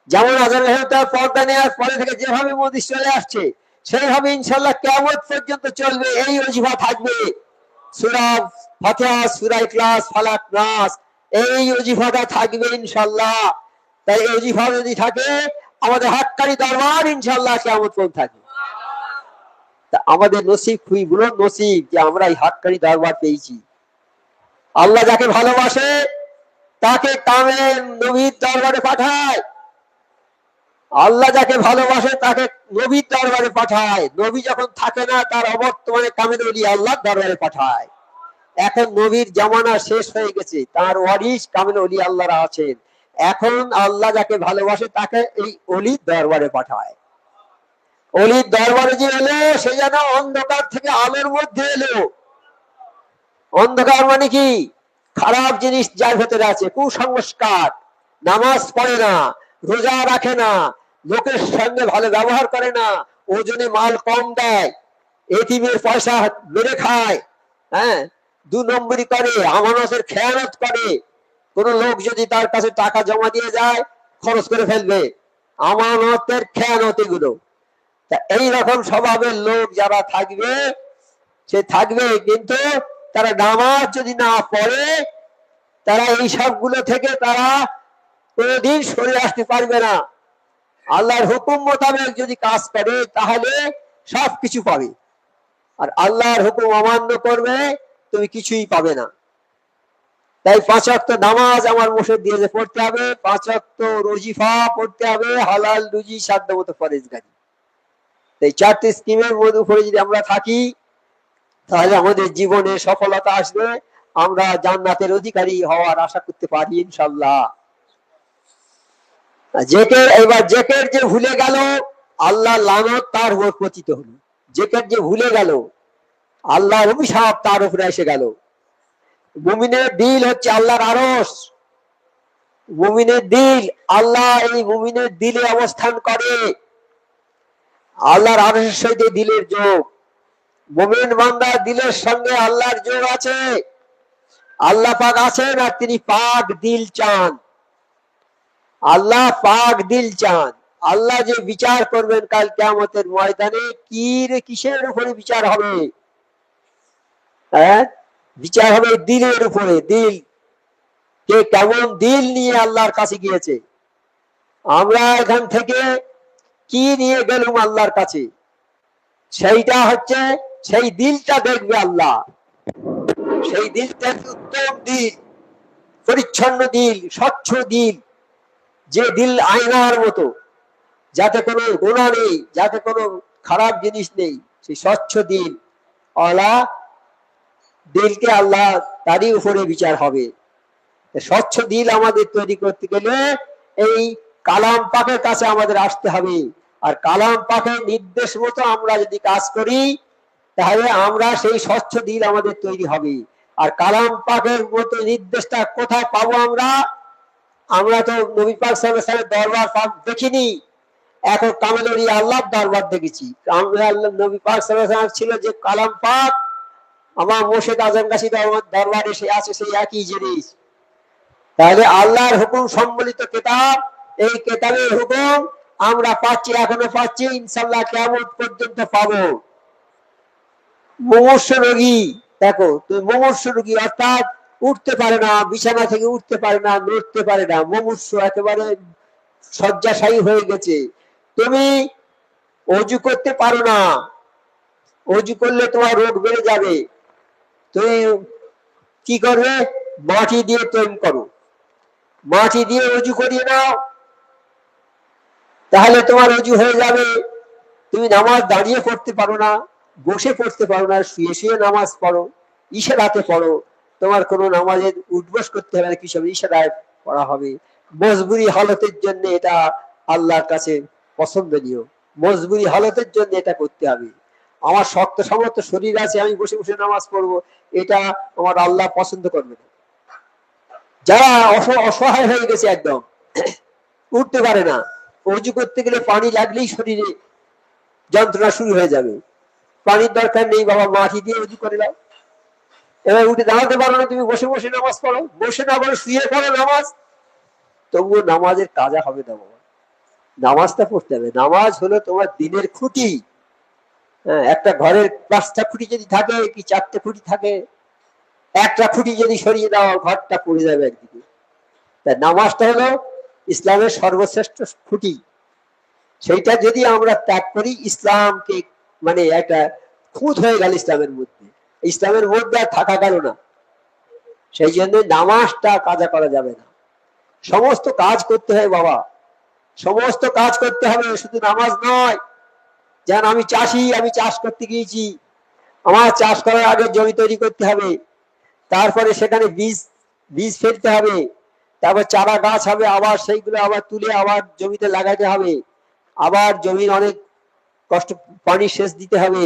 যেমন আজান গাছী পর্দা নেওয়ার পরে থেকে যেভাবে মজলিস চলে আসছে সেইভাবে ইনশাআল্লাহ কিয়ামত পর্যন্ত চলবে। এই ওজিফা থাকবে, সূরা ফাতিহা, সূরা ইখলাস, ফালাক, নাস, এই ওজিফাটা থাকবে ইনশাআল্লাহ। তাই এই ওজিফা যদি থাকে আমাদের হাক্কানি দরবার ইনশাআল্লাহ কিয়ামত পর্যন্ত থাকবে। তা আমাদের নসিব খুবই বুলন্দ নসিব যে আমরা এই হাক্কানি দরবার পেয়েছি। আল্লাহ যাকে ভালোবাসে তাকে কামেল নবীর দরবারে পাঠায়। আল্লাহ যাকে ভালোবাসে তাকে নবীর দরবারে পাঠায়। নবী যখন থাকে না তার অবর্তমানে কামেল ওলি আল্লাহর দরবারে পাঠায়। এখন নবীর জামানা শেষ হয়ে গেছে, তার ওয়ারিস কামেল ওলি আল্লাহরা আছেন। এখন আল্লাহ যাকে ভালোবাসে তাকে এই অলির দরবারে পাঠায়। অলির দরবারে যে এলো সে যেন অন্ধকার থেকে আলোর মধ্যে এলো। অন্ধকার মানে কি? খারাপ জিনিস যার ভেতরে আছে, কুসংস্কার, নামাজ পড়ে না, রোজা রাখে না, লোকের সঙ্গে ভালো ব্যবহার করে না, ওজনে মাল কম দেয়, এতিমের পয়সা মেরে খায়, হ্যাঁ, 2 নম্বরই করে, আমানতের খেয়ানত করে। কোন লোক যদি তার কাছে টাকা জমা দিয়ে যায় খরচ করে ফেলবে, আমানতের খেয়ানত এগুলো। তা এইরকম স্বভাবের লোক যারা থাকবে সে থাকবে, কিন্তু তারা নামাজ যদি না পড়ে তারা এই সবগুলো থেকে তারা কোনদিন সরে আসতে পারবে না। আল্লাহর হুকুম মোতাবেক যদি কাজ করে তাহলে সবকিছু পাবে, আর আল্লাহর হুকুম অমান্য করবে তুমি কিছুই পাবে না। তাই 5 ওয়াক্ত নামাজ আমার মুর্শিদ দিয়েছে পড়তে হবে, 5 ওয়াক্ত রোজিফা পড়তে হবে, হালাল রুজি সাধ্যমতো ফরজগারি। এই 4টি স্কিমের উপরে যদি আমরা থাকি তাহলে আমাদের জীবনে সফলতা আসবে, আমরা জান্নাতের অধিকারী হওয়ার আশা করতে পারি ইনশাআল্লাহ। এবার জেকের যে ভুলে গেল আল্লাহ লানত তার উপর পতিত হলো। জেকের যে ভুলে গেল আল্লাহর অভিশাপ তার উপরে এসে গেল। মুমিনের দিল হচ্ছে আল্লাহর আরশ, মুমিনের দিল, আল্লাহ এই মুমিনের দিলে অবস্থান করে। আল্লাহর আরশের সাথে দিলের যোগ, মুমিন বান্দার দিলের সঙ্গে আল্লাহর যোগ আছে। আল্লাহ পাক আছেন আর তিনি পাক দিল চান। আল্লাহ পাক দিল চান। আল্লাহ যে বিচার করবেন কাল কিয়ামতের ময়দানে, কিসের উপরে বিচার হবে? হ্যাঁ, বিচার হবে দিলের উপরে। দিল, কে কেমন দিল নিয়ে আল্লাহর কাছে গিয়েছে। আমরা এখান থেকে কি নিয়ে গেলাম আল্লাহর কাছে, সেইটা হচ্ছে, সেই দিলটা দেখবে আল্লাহ। সেই দিলটা উত্তম দিল, পরিচ্ছন্ন দিল, স্বচ্ছ দিল, যে দিল আয়নার মতো, যাতে কোনো গুনাহ নেই, যাতে কোনো খারাপ জিনিস নেই, সেই স্বচ্ছ দিল ওয়ালা দিলকে আল্লাহ তারই উপরে বিচার হবে। স্বচ্ছ দিল আমাদের তৈরি করতে গেলে এই কালাম পাকের কাছে আমাদের আসতে হবে। আর কালাম পাকের নির্দেশ মতো আমরা যদি কাজ করি তাহলে আমরা সেই স্বচ্ছ দিল আমাদের তৈরি হবে। আর কালাম পাকের মতো নির্দেশটা কোথায় পাবো আমরা? আমরা তো নবী পাক সাল্লাল্লাহু আলাইহি ওয়াসাল্লামের দরবার পাক দেখিনি, এখন কামেলুরি আল্লাহর দরবার দেখেছি। নবী পাক সাল্লাল্লাহু আলাইহি ওয়াসাল্লাম ছিল যে কালাম পাক, আমার মুর্শিদ আজম গাছী দরবারে সে আছে সেই একই জিনিস। তাহলে আল্লাহর হুকুম সম্বলিত কিতাব, এই কিতাবের হুকুম আমরা পাচ্ছি, এখনো পাচ্ছি, ইনশাআল্লাহ কিয়ামত পর্যন্ত পাবো। মুমূর্ষ রোগী, দেখো তুমি মুমূর্ষ রোগী, অর্থাৎ উঠতে পারে না, বিছানা থেকে উঠতে পারে না, নড়তে পারে না, মুমূর্ষ, একেবারে শয্যাশায়ী হয়ে গেছে। তুমি ওযু করতে পারো না, ওযু করলে তোমার রোগ বেড়ে যাবে। তুমি কি করবে? মাটি দিয়ে তৈরি করো, মাটি দিয়ে ওযু করিয়ে নাও, তাহলে তোমার ওযু হয়ে যাবে। তুমি নামাজ দাঁড়িয়ে পড়তে পারো না, বসে পড়তে পারো না, শুয়ে শুয়ে নামাজ পড়ো, ইশারাতে পড়ো, তোমার কোনো নামাজের উঠবস করতে হবে না, কি সব ইশারায় পড়া হবে। মজবুরি হালতের জন্য এটা আল্লাহর কাছে পছন্দনীয়, মজবুরি হালতের জন্য এটা করতে হবে। আমার শক্ত সমর্থ শরীর আছে, আমি বসে বসে নামাজ পড়বো, এটা আমার আল্লাহ পছন্দ করবে না। যারা অসহায় হয়ে গেছে, একদম উঠতে পারে না, ওযু করতে গেলে পানি লাগলেই শরীরে যন্ত্রণা শুরু হয়ে যাবে, পানির দরকার নেই, বাবা মাটি দিয়ে ওযু করে দাও। এবার উঠে দাঁড়াতে পারো না, তুমি বসে বসে নামাজ পড়ো, বসে না পড়ো শুয়ে পড়ো নামাজ, তবুও নামাজের কাজা হবে না বাবা। নামাজটা পড়তে হবে। নামাজ হলো তোমার দিনের খুঁটি। হ্যাঁ, একটা ঘরের 5টা খুঁটি যদি থাকে, কি 4টে খুঁটি থাকে, একটা খুঁটি যদি সরিয়ে দাও ঘরটা পড়ে যাবে একদিকে। তাই নামাজটা হলো ইসলামের সর্বশ্রেষ্ঠ খুঁটি। সেইটা যদি আমরা ত্যাগ করি, ইসলামকে মানে একটা খুঁত হয়ে গেল ইসলামের মধ্যে, ইসলামের মধ্যে আর থাকা গেল না। সেই জন্য নামাজটা কাজা করা যাবে না। সমস্ত কাজ করতে হয় বাবা, সমস্ত কাজ করতে হবে, শুধু নামাজ নয়। যেন আমি চাষি, আমি চাষ করতে গিয়েছি, আমার চাষ করার আগে জমি তৈরি করতে হবে, তারপরে সেখানে বীজ ফেলতে হবে, তারপর চারা গাছ হবে, আবার সেইগুলো আবার তুলে আবার জমিতে লাগাতে হবে, আবার জমির অনেক কষ্ট, পানি সেচ দিতে হবে।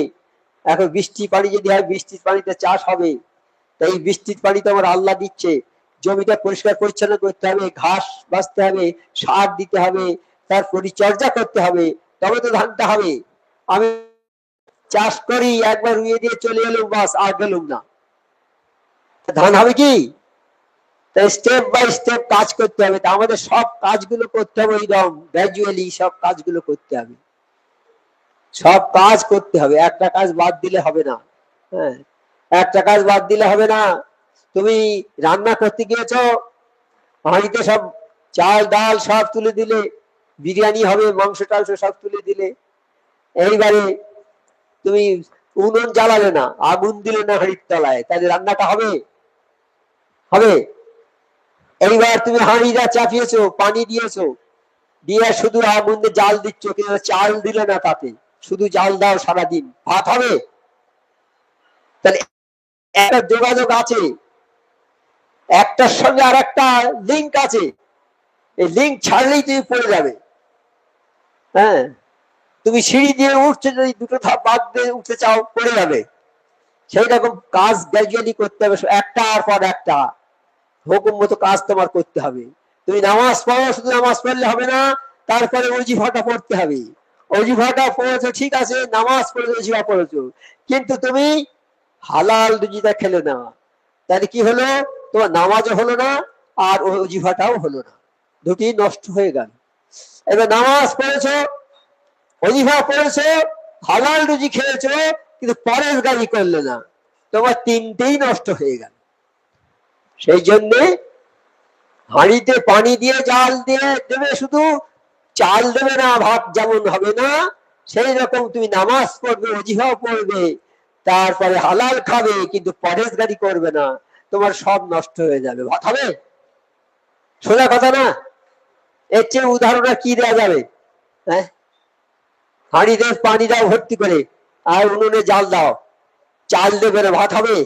এখন বৃষ্টি পানি যদি হয়, বৃষ্টির পানিতে চাষ হবে। তাই বৃষ্টির পানি তো আমার আল্লাহ দিচ্ছে। জমিটা পরিষ্কার পরিচ্ছন্ন করতে হবে, ঘাস বাঁচতে হবে, সার দিতে হবে, তার পরিচর্যা করতে হবে, তবে তো ধানটা হবে। আমি চাষ করি, একবার রুইয়ে দিয়ে চলে এলুম, বাস আর গেলুম না, ধান হবে কি? তাই স্টেপ বাই স্টেপ কাজ করতে হবে। তা আমাদের সব কাজগুলো করতে হবে, একদম গ্র্যাজুয়ালি সব কাজগুলো করতে হবে, সব কাজ করতে হবে, একটা কাজ বাদ দিলে হবে না। হ্যাঁ, একটা কাজ বাদ দিলে হবে না। তুমি রান্না করতে গিয়েছো, হাঁড়িতে সব চাল ডাল সব তুলে দিলে, বিরিয়ানি হবে, মাংস টাংস সব তুলে দিলে, এইবারে তুমি উনুন জ্বালালে না, আগুন দিলে না হাঁড়ির তলায়, তাহলে রান্নাটা হবে? হবে? এইবার তুমি হাঁড়িটা চাপিয়েছো, পানি দিয়েছো, দিয়ে শুধু আগুন দিয়ে জাল দিচ্ছ, কিন্তু চাল দিলে না, তাতে শুধু জাল দাও সারাদিন, ভাত হবে? তাহলে একটা যোগাযোগ আছে, একটার সঙ্গে আর একটা লিঙ্ক আছে, এই লিঙ্ক ছাড়লেই তুমি পড়ে যাবে। হ্যাঁ, তুমি সিঁড়ি দিয়ে উঠছে, যদি দুটো ধাপ বাদ দিয়ে উঠতে চাও, পড়ে যাবে। সেই রকম কাজ গ্র্যাজুয়ালি করতে হবে, একটার পর একটা হুকুম মতো কাজ তোমার করতে হবে। তুমি নামাজ পড়ো, শুধু নামাজ পড়লে হবে না, তারপরে ওজিফাটা পড়তে হবে। ওজিফাটা পড়েছো ঠিক আছে, নামাজ পড়েছো, ওজিফা পড়েছো, কিন্তু তুমি হালাল রুজিটা খেলে না, তাহলে কি হলো? তোমার নামাজও হলো না, আর ওজিফাটাও হলো না, দুটি নষ্ট হয়ে গেল। এবার নামাজ পড়েছো, ওজিফা পড়েছো, হালাল রুজি খেয়েছো, কিন্তু পরেশগারি করলে না, তোমার তিনটেই নষ্ট হয়ে গেল। সেই জন্যে হাঁড়িতে পানি দিয়ে জাল দিয়ে দেবে, শুধু চাল দেবে না, ভাত যেমন হবে না, সেই রকম তুমি নামাজ পড়বে, ওজিফা পড়বে, তারপরে হালাল খাবে, কিন্তু পরেশগারি করবে না, তোমার সব নষ্ট হয়ে যাবে। ভাত হবে? সোজা কথা না? এর চেয়ে উদাহরণ আর কি দেওয়া যাবে? হ্যাঁ, হাঁড়িতে পানি দাও ভর্তি করে, আর উনুনে জাল দাও, চাল দেবে না, ভাত হবে?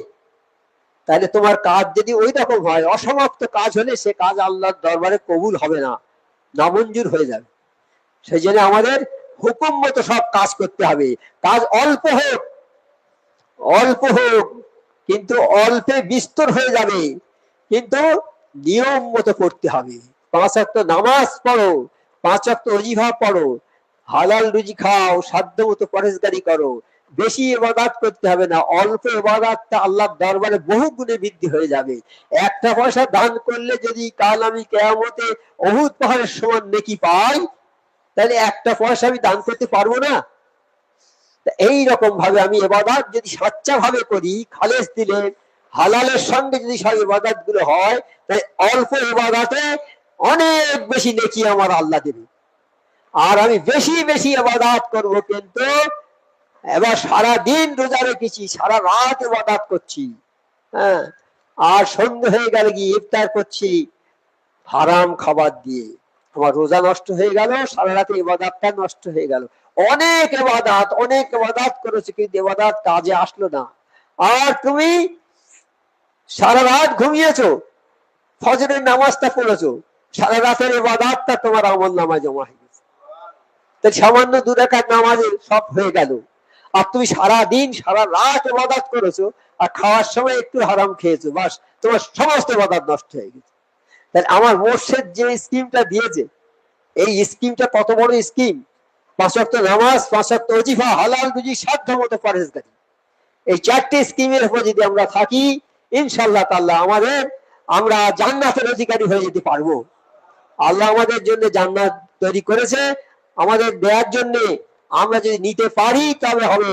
তাহলে তোমার কাজ যদি ওই রকম হয়, অসমাপ্ত কাজ হলে সে কাজ আল্লাহর দরবারে কবুল হবে না, নামঞ্জুর হয়ে যাবে। সেই জন্য আমাদের হুকুম মতো সব কাজ করতে হবে। কাজ অল্প হোক, অল্প হোক, কিন্তু অল্পে বিস্তর হয়ে যাবে, কিন্তু নিয়ম মতো করতে হবে। 5 ওয়াক্ত নামাজ পড়ো, 5 ওয়াক্ত ওজিফা পড়ো, হালাল রুজি খাও, সাধ্য মতো পরেশগারি করো, বেশি ইবাদত করতে হবে না, অল্প ইবাদতটা আল্লাহর দরবারে বহু গুণে বৃদ্ধি হয়ে যাবে। একটা পয়সা দান করলে যদি কাল আমি কিয়ামতে উহুদ পাহাড়ের সমান নেকি পাই, তাহলে একটা পয়সা আমি দান করতে পারবো না? এই রকম ভাবে আমি ইবাদত যদি সচ্চা ভাবে করি, খালেস দিলে, হালালের সঙ্গে যদি সব ইবাদত গুলো হয়, তাই অল্প ইবাদতে অনেক বেশি নেকি আমার আল্লাহ দেবে। আর আমি বেশি বেশি ইবাদত করব, কিন্তু এবার সারা দিন রোজা রেখেছি, সারা রাত ইবাদত করছি, হ্যাঁ, আর সন্ধ্যে হয়ে গেলে গিয়ে ইফতার করছি হারাম খাবার দিয়ে, আমার রোজা নষ্ট হয়ে গেল, সারা রাতে ইবাদতটা নষ্ট হয়ে গেল। অনেক ইবাদত করেছে, কিন্তু ইবাদত কাজে আসলো না। আর তুমি সারা রাত ঘুমিয়েছো, ফজরের নামাজটা পড়েছো, সারা রাতের ইবাদতটা তোমার আমলনামায় জমা হয়ে গেছে। তাই সামান্য 2 রাকাত নামাজে সব হয়ে গেল। আর তুমি সারা দিন সারা রাত ইবাদত করেছো, আর খাওয়ার সময় একটু হারাম খেয়েছো, বাস তোমার সমস্ত ইবাদত নষ্ট হয়ে গেছে। তাহলে আমার মোর্শেদ যে স্কিমটা দিয়েছে, এই স্কিমটা কত বড় স্কিম! 5 ওয়াক্ত নামাজ, 5 ওয়াক্ত ওজিফা, হালাল রুজি, সাধ্য মতো পরেশগারি, এই 4টে স্কিমের উপর যদি আমরা থাকি, ইনশাআল্লাহ তাআলা আমরা জান্নাতের অধিকারী হয়ে যেতে পারবো। আল্লাহ আমাদের জন্য জান্নাত তৈরি করেছে, আমাদের দেওয়ার জন্য। আমরা যদি নিতে পারি তবে হবে,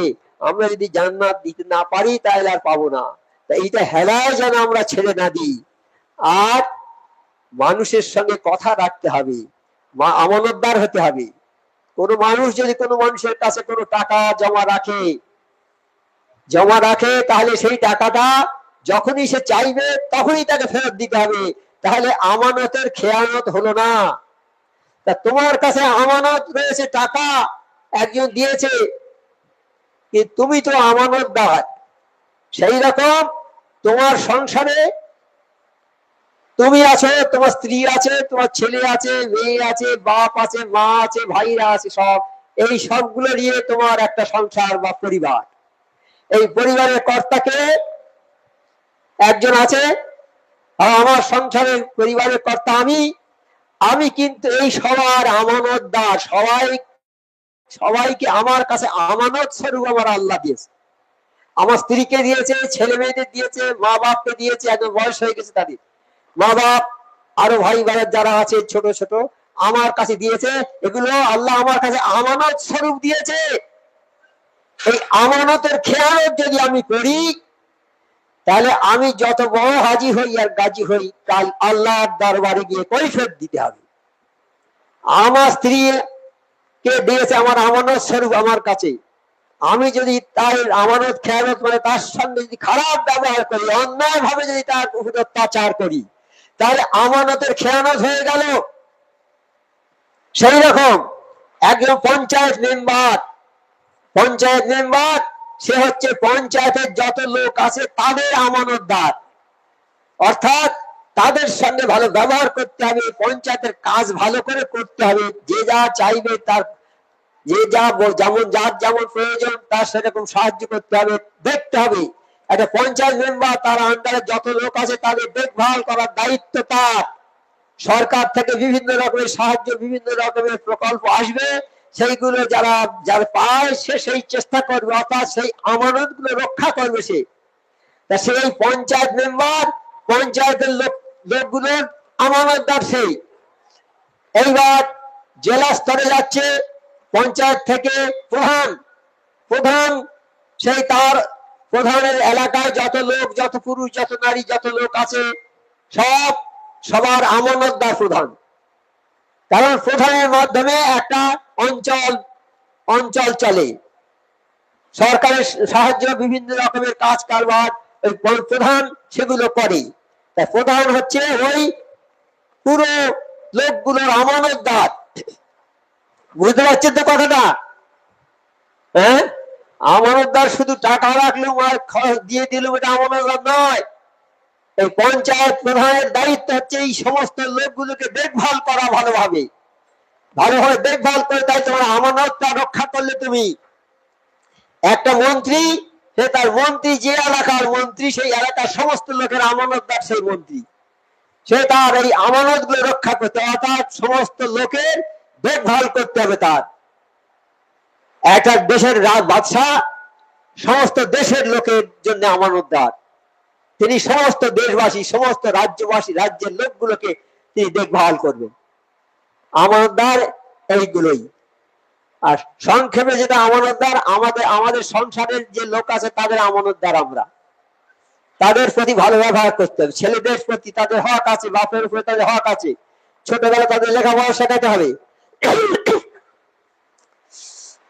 আমরা যদি জান্নাত দিতে না পারি তাহলে আর পাবো না। তাই এটা হেলায় যেন আমরা ছেড়ে না দিই। আর মানুষের সঙ্গে কথা রাখতে হবে, আমানতদার হতে হবে। কোন মানুষ যদি কোনো মানুষের কাছে কোনো টাকা জমা রাখে, তাহলে সেই টাকাটা যখনই সে চাইবে তখনই তাকে ফেরত দিতে হবে, তাহলে আমানতের খেয়ানত হলো না। তা তোমার কাছে আমানত রয়েছে, টাকা একজন দিয়েছে, কি তুমি তো আমানতদার। সেই রকম তোমার সংসারে তুমি আছো, তোমার স্ত্রী আছে, তোমার ছেলে আছে, মেয়ে আছে, বাপ আছে, মা আছে, ভাইরা আছে, সব এই সবগুলো নিয়ে তোমার একটা সংসার বা পরিবার। এই পরিবারের কর্তাকে একজন আছে, আর আমার সংসারের পরিবারের কর্তা আমি। আমি কিন্তু এই সবার আমানতদার, সবাইকে আমার কাছে আমানত স্বরূপ আমার আল্লাহ দিয়েছে। আমার স্ত্রীকে দিয়েছে, ছেলে মেয়েদের দিয়েছে, মা বাপকে দিয়েছে, একদম বয়স হয়ে গেছে তাদের মা বাপ, আরো ভাই বোনের যারা আছে ছোট ছোট, আমার কাছে দিয়েছে। এগুলো আল্লাহ আমার কাছে আমানত স্বরূপ দিয়েছে। এই আমানতের খেয়ানত যদি আমি করি, তাহলে আমি যত বড় হাজি হই আর গাজী হই, কাল আল্লাহর দরবারে গিয়ে কৈফিয়ত দিতে হবে। আমার স্ত্রী কে দিয়েছে আমার আমানত স্বরূপ আমার কাছে, আমি যদি তার আমানত খেয়ানত মানে তার সঙ্গে যদি খারাপ ব্যবহার করি, অন্যায় ভাবে যদি তার উপর অত্যাচার করি, তাহলে আমানতের খেয়ানত হয়ে গেল। সেই রকম একজন পঞ্চায়েত মেম্বার সে হচ্ছে পঞ্চায়েতের যত লোক আছে তাদের আমানতদার, অর্থাৎ তাদের সঙ্গে ভালো ব্যবহার করতে হবে, পঞ্চায়েতের কাজ ভালো করে করতে হবে, যে যা চাইবে তার যে যা যেমন যার যেমন প্রয়োজন তার সেরকম সাহায্য করতে হবে, দেখতে হবে। একটা পঞ্চায়েত মেম্বার তার আন্ডারে যত লোক আছে তাদের দেখভাল করার দায়িত্ব তার। সরকার থেকে বিভিন্ন রকমের সাহায্য, বিভিন্ন রকমের প্রকল্প আসবে, সেইগুলো যারা পায় সে সেই চেষ্টা করবে, অর্থাৎ সেই আমানত গুলো রক্ষা করবে সে। তা সেই পঞ্চায়েত মেম্বার পঞ্চায়েতের লোকগুলোর আমানতদার সেই। এইবার জেলা স্তরে যাচ্ছে, পঞ্চায়েত থেকে প্রধান সেই তার প্রধানের এলাকায় যত লোক, যত পুরুষ, যত নারী, যত লোক আছে সবার আমানতদার প্রধান। কারণ প্রধানের মাধ্যমে একটা অঞ্চল চলে, সরকারের সাহায্য বিভিন্ন রকমের কাজ কারবার ওই প্রধান সেগুলো করে। তাই প্রধান হচ্ছে ওই পুরো লোকগুলোর আমানতদার। বুঝতে পারছেন তো কথাটা? হ্যাঁ, আমানতদার শুধু টাকা রাখলেও আর দিয়ে দিলেও এটা আমানতদার নয়। এই পঞ্চায়েত প্রধানের দায়িত্ব হচ্ছে এই সমস্ত লোকগুলোকে দেখভাল করা, ভালোভাবে দেখভাল করে, তাই তোমার আমানতটা রক্ষা করলে তুমি। একটা মন্ত্রী, সে তার মন্ত্রী যে এলাকার মন্ত্রী, সেই এলাকার সমস্ত লোকের আমানতদার সেই মন্ত্রী, সে তার এই আমানত গুলো রক্ষা করতে, অর্থাৎ সমস্ত লোকের দেখভাল করতে হবে তার। একটা দেশের বাদশাহ সমস্ত দেশের লোকের জন্য আমানতদার, তিনি সমস্ত দেশবাসী, সমস্ত রাজ্যবাসী, রাজ্যের লোকগুলোকে তিনি দেখভাল করবেন। আমানতদার এইগুলোই। আর সংক্ষেপে যেটা আমানতদার, আমাদের সংসারের যে লোক আছে তাদের আমানতদার আমরা। তাদের প্রতি ভালো ব্যবহার করতে হবে, ছেলেদের প্রতি তাদের হক আছে, বাপের উপরে তাদের হক আছে, ছোটবেলা তাদের লেখাপড়া শেখাতে হবে।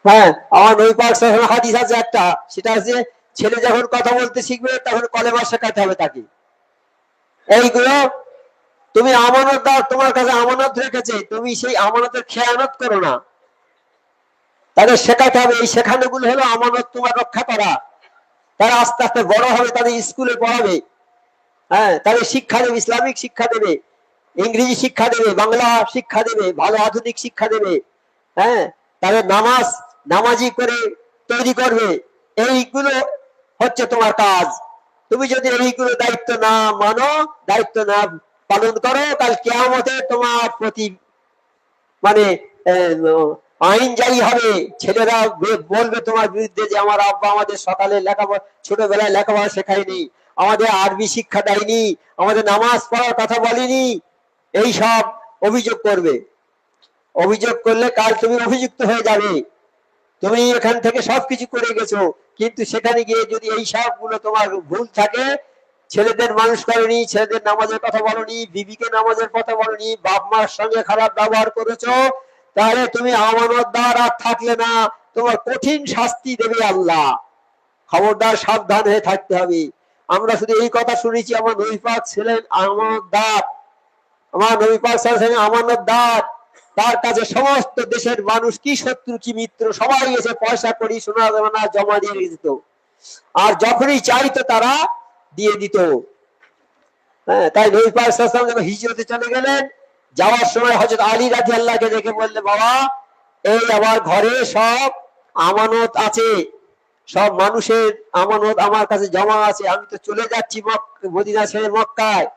হ্যাঁ, আমার নবী পাক সাল্লাল্লাহু আলাইহি ওয়াসাল্লাম হাদিস আছে একটা, সেটা হচ্ছে ছেলে যখন কথা বলতে শিখবে তখন কলেমা শেখাতে হবে তাকে। এইগুলো তুমি আমানতদার, তোমার কাছে আমানত রেখেছে, তুমি সেই আমানতের খেয়ানত করো না, তাদের শেখাতে হবে। এই শেখানো গুলো হলো আমানত তোমার রক্ষা করা। তারা আস্তে আস্তে বড় হবে, তাদের স্কুলে পড়াবে, হ্যাঁ, তাদের শিক্ষা দেবে, ইসলামিক শিক্ষা দেবে, ইংরেজি শিক্ষা দেবে, বাংলা শিক্ষা দেবে, ভালো আধুনিক শিক্ষা দেবে, হ্যাঁ, তাদের নামাজি করে তৈরি করবে। এইগুলো হচ্ছে তোমার কাজ। তুমি যদি এইগুলো দায়িত্ব না মানো, দায়িত্ব না পালন করো, কাল কিয়ামতে তোমার প্রতি মানে আইন জারি হবে। ছেলেরা বলবে তোমার বিরুদ্ধে যে আমার আব্বা আমাদের সকালে লেখাপড়া, ছোটবেলায় লেখাপড়া শেখায়নি, আমাদের আরবি শিক্ষা দেয়নি, আমাদের নামাজ পড়ার কথা বলেনি, এই সব অভিযোগ করবে। অভিযোগ করলে কাল তুমি অভিযুক্ত হয়ে যাবে। তুমি এখান থেকে সবকিছু করে গেছো, কিন্তু সেখানে গিয়ে যদি এই সবগুলো তোমার ভুল থাকে, ছেলেদের মানুষ করেনি, ছেলেদের নামাজের কথা বলনি, বিবিকে নামাজের কথা বলনি, বাপ মার সঙ্গে খারাপ ব্যবহার করেছো, তাহলে তুমি আমানতদার আর থাকলে না, তোমার কঠিন শাস্তি দেবে আল্লাহ। খবরদার, সাবধান হয়ে থাকতে হবে। আমরা শুধু এই কথা শুনেছি, আমার নবী পাক ছিলেন আমানতদার, আমার নবী পাক ছিলেন আমানতদার। তার কাছে সমস্ত দেশের মানুষ, কি শত্রু কি মিত্র, সবাই এসে পয়সা করি, সোনা দানা জমা দিয়ে দিত, আর যখনই চাইতো তারা দিয়ে দিত। হ্যাঁ, তাই নবী পাক সাল্লাল্লাহু আলাইহি ওয়াসাল্লাম যখন হিজরতে চলে গেলেন, যাওয়ার সময় হযরত আলী রাদিয়াল্লাহুকে দেখে বললেন, বাবা এই আমার ঘরে সব আমানত আছে, সব মানুষের আমানত আমার কাছে জমা আছে, আমি তো চলে যাচ্ছি মদিনা ছেড়ে মক্কায়,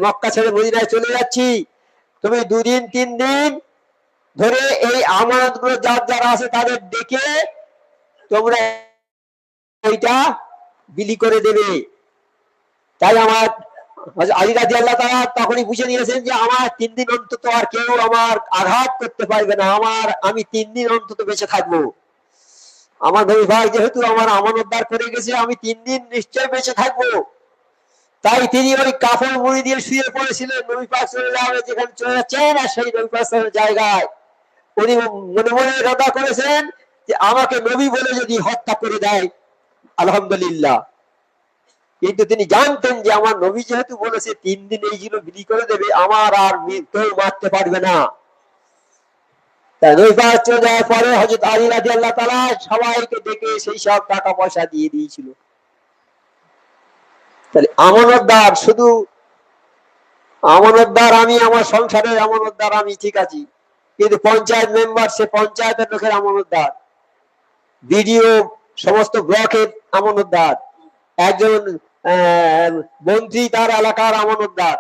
মক্কা ছেড়ে মদিনায় চলে যাচ্ছি, তুমি 2-3 দিন ধরে এই আমানত গুলো যার যারা আছে তাদের ডেকে তোমরা এইটা বিলি করে দেবে। তাই আমার আলী রাদিয়াল্লাহু তাআলা তখনই বুঝে নিয়েছেন যে আমার 3 দিন অন্তত আর কেউ আমার আঘাত করতে পারবে না, আমি 3 দিন অন্তত বেঁচে থাকবো। আমার নবী ভাই যেহেতু আমার আমানতদার করে গেছে, আমি 3 দিন নিশ্চয় বেঁচে থাকবো। তাই তিনি ওই কাফন মুড়ি দিয়ে শুয়ে পড়েছিলেন নবী পাক সাল্লাল্লাহু আলাইহি যেখানে চলে যাচ্ছেন, আর সেই নবী পাক জায়গায় উনি মনে মনে রদা করেছেন যে আমাকে নবী বলে যদি হত্যা করে দেয় আলহামদুলিল্লাহ। কিন্তু তিনি জানতেন যে আমার নবী যেহেতু বলেছে 3 দিন এই জিনিস বিলি করে দেবে, আমার আর কেউ মারতে পারবে না। তাই নবী পাক চলে যাওয়ার পরে হযরত আলী রাদিয়াল্লাহু তাআলা সবাইকে ডেকে সেই সব টাকা পয়সা দিয়ে দিয়েছিল। তাহলে আমানতদার, শুধু আমানতদার আমি, আমার সংসারের আমানতদার আমি, ঠিক আছি, কিন্তু পঞ্চায়েত মেম্বার সে পঞ্চায়েতের লোকের আমানতদার, বিডিও সমস্ত ব্লকের আমানতদার, একজন মন্ত্রী তার এলাকার আমানতদার,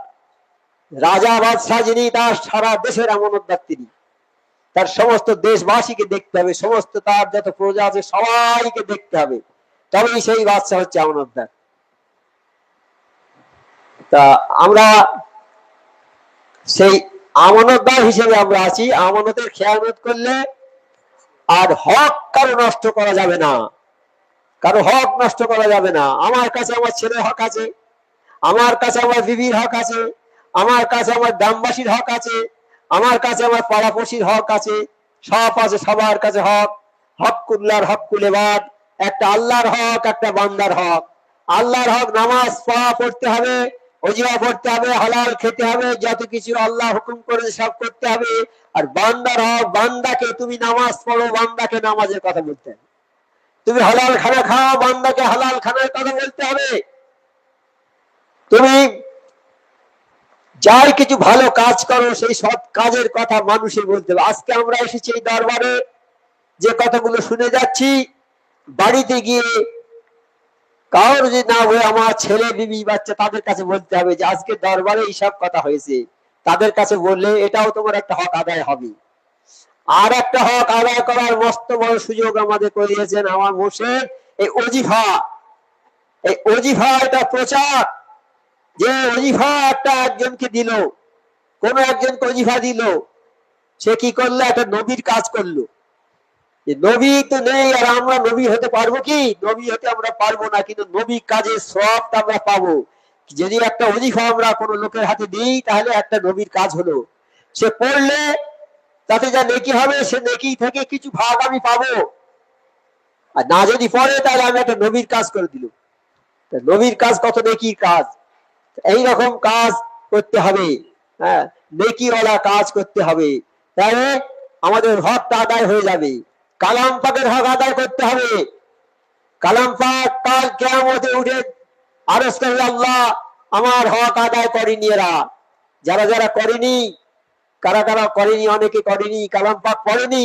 রাজা বাদশাহ যিনি তার সারা দেশের আমানতদার, তিনি তার সমস্ত দেশবাসীকে দেখতে হবে, সমস্ত তার যত প্রজা আছে সবাইকে দেখতে হবে, তবেই সেই বাদশাহ হচ্ছে আমানতদার। তা আমরা সেই আমানতদার হিসেবে আমরা আছি। আমানতের খেয়ানত করলে আর হক কারো নষ্ট করা যাবে না, কারো হক নষ্ট করা যাবে না। আমার কাছে আমার ছেলের হক আছে, আমার কাছে আমার বিবির হক আছে, আমার কাছে আমার গ্রামবাসীর হক আছে, আমার কাছে আমার পাড়াপড়শির হক আছে, সব আছে, সবার কাছে হক। হকুল্লাহর হকুল ইবাদ, একটা আল্লাহর হক, একটা বান্দার হক। আল্লাহর হক নামাজ পড়তে হবে, ওজিফা পড়তে হবে, হালাল খেতে হবে, যত কিছু আল্লাহ হুকুম করেছে সব করতে হবে। আর বান্দার হক, বান্দাকে তুমি নামাজ পড়ো, বান্দাকে নামাজের কথা বলতে হবে। তুমি হালাল খানা খাও, বান্দাকে হালাল খানার কথা বলতে হবে। তুমি যাই কিছু ভালো কাজ করো, সেই সব কাজের কথা মানুষের বলতে হবে। আজকে আমরা এসেছি এই দরবারে, যে কথাগুলো শুনে যাচ্ছি, বাড়িতে গিয়ে কারোর যদি না হয়ে আমার ছেলে বিবি বাচ্চা তাদের কাছে বলতে হবে যে আজকে দরবারে এইসব কথা হয়েছে। তাদের কাছে বললে এটাও তোমার একটা হক আদায় হবে। আর একটা হক আদায় করার মস্ত বড় সুযোগ আমাদের করে দিয়েছেন আমার মুর্শিদ, এই ওজিফা। এই ওজিফা এটা প্রচার, যে ওজিফা একটা একজনকে দিল, কোন একজনকে ওজিফা দিল, সে কি করলো? একটা নবীর কাজ করলো। নবী তো নেই, আর আমরা নবী হতে পারবো কি? নবী হতে আমরা পারবো না, কিন্তু নবী কাজের সবটা আমরা পাবো। যদি একটা ওজিফা আমরা কোনো লোকের হাতে দিই, তাহলে একটা নবীর কাজ হলো। সে পড়লে তাতে যা নেকি হবে, সে নেকি থেকে কিছু ভাগ আমি পাবো। আর না যদি পড়ে, তাহলে আমি একটা নবীর কাজ করে দিল। নবীর কাজ কত নেকির কাজ, এইরকম কাজ করতে হবে। হ্যাঁ, নেকিওয়ালা কাজ করতে হবে, তাহলে আমাদের হকটা আদায় হয়ে যাবে। কালাম পাকের হক আদায় করতে হবে। কালাম পাক কাল কিয়ামতে উঠে আরজ করবে, আল্লাহ আমার হক আদায় করেনি এরা। যারা যারা করেনি, কারা কারা করেনি, অনেকে করেনি, কালাম পাক পড়েনি।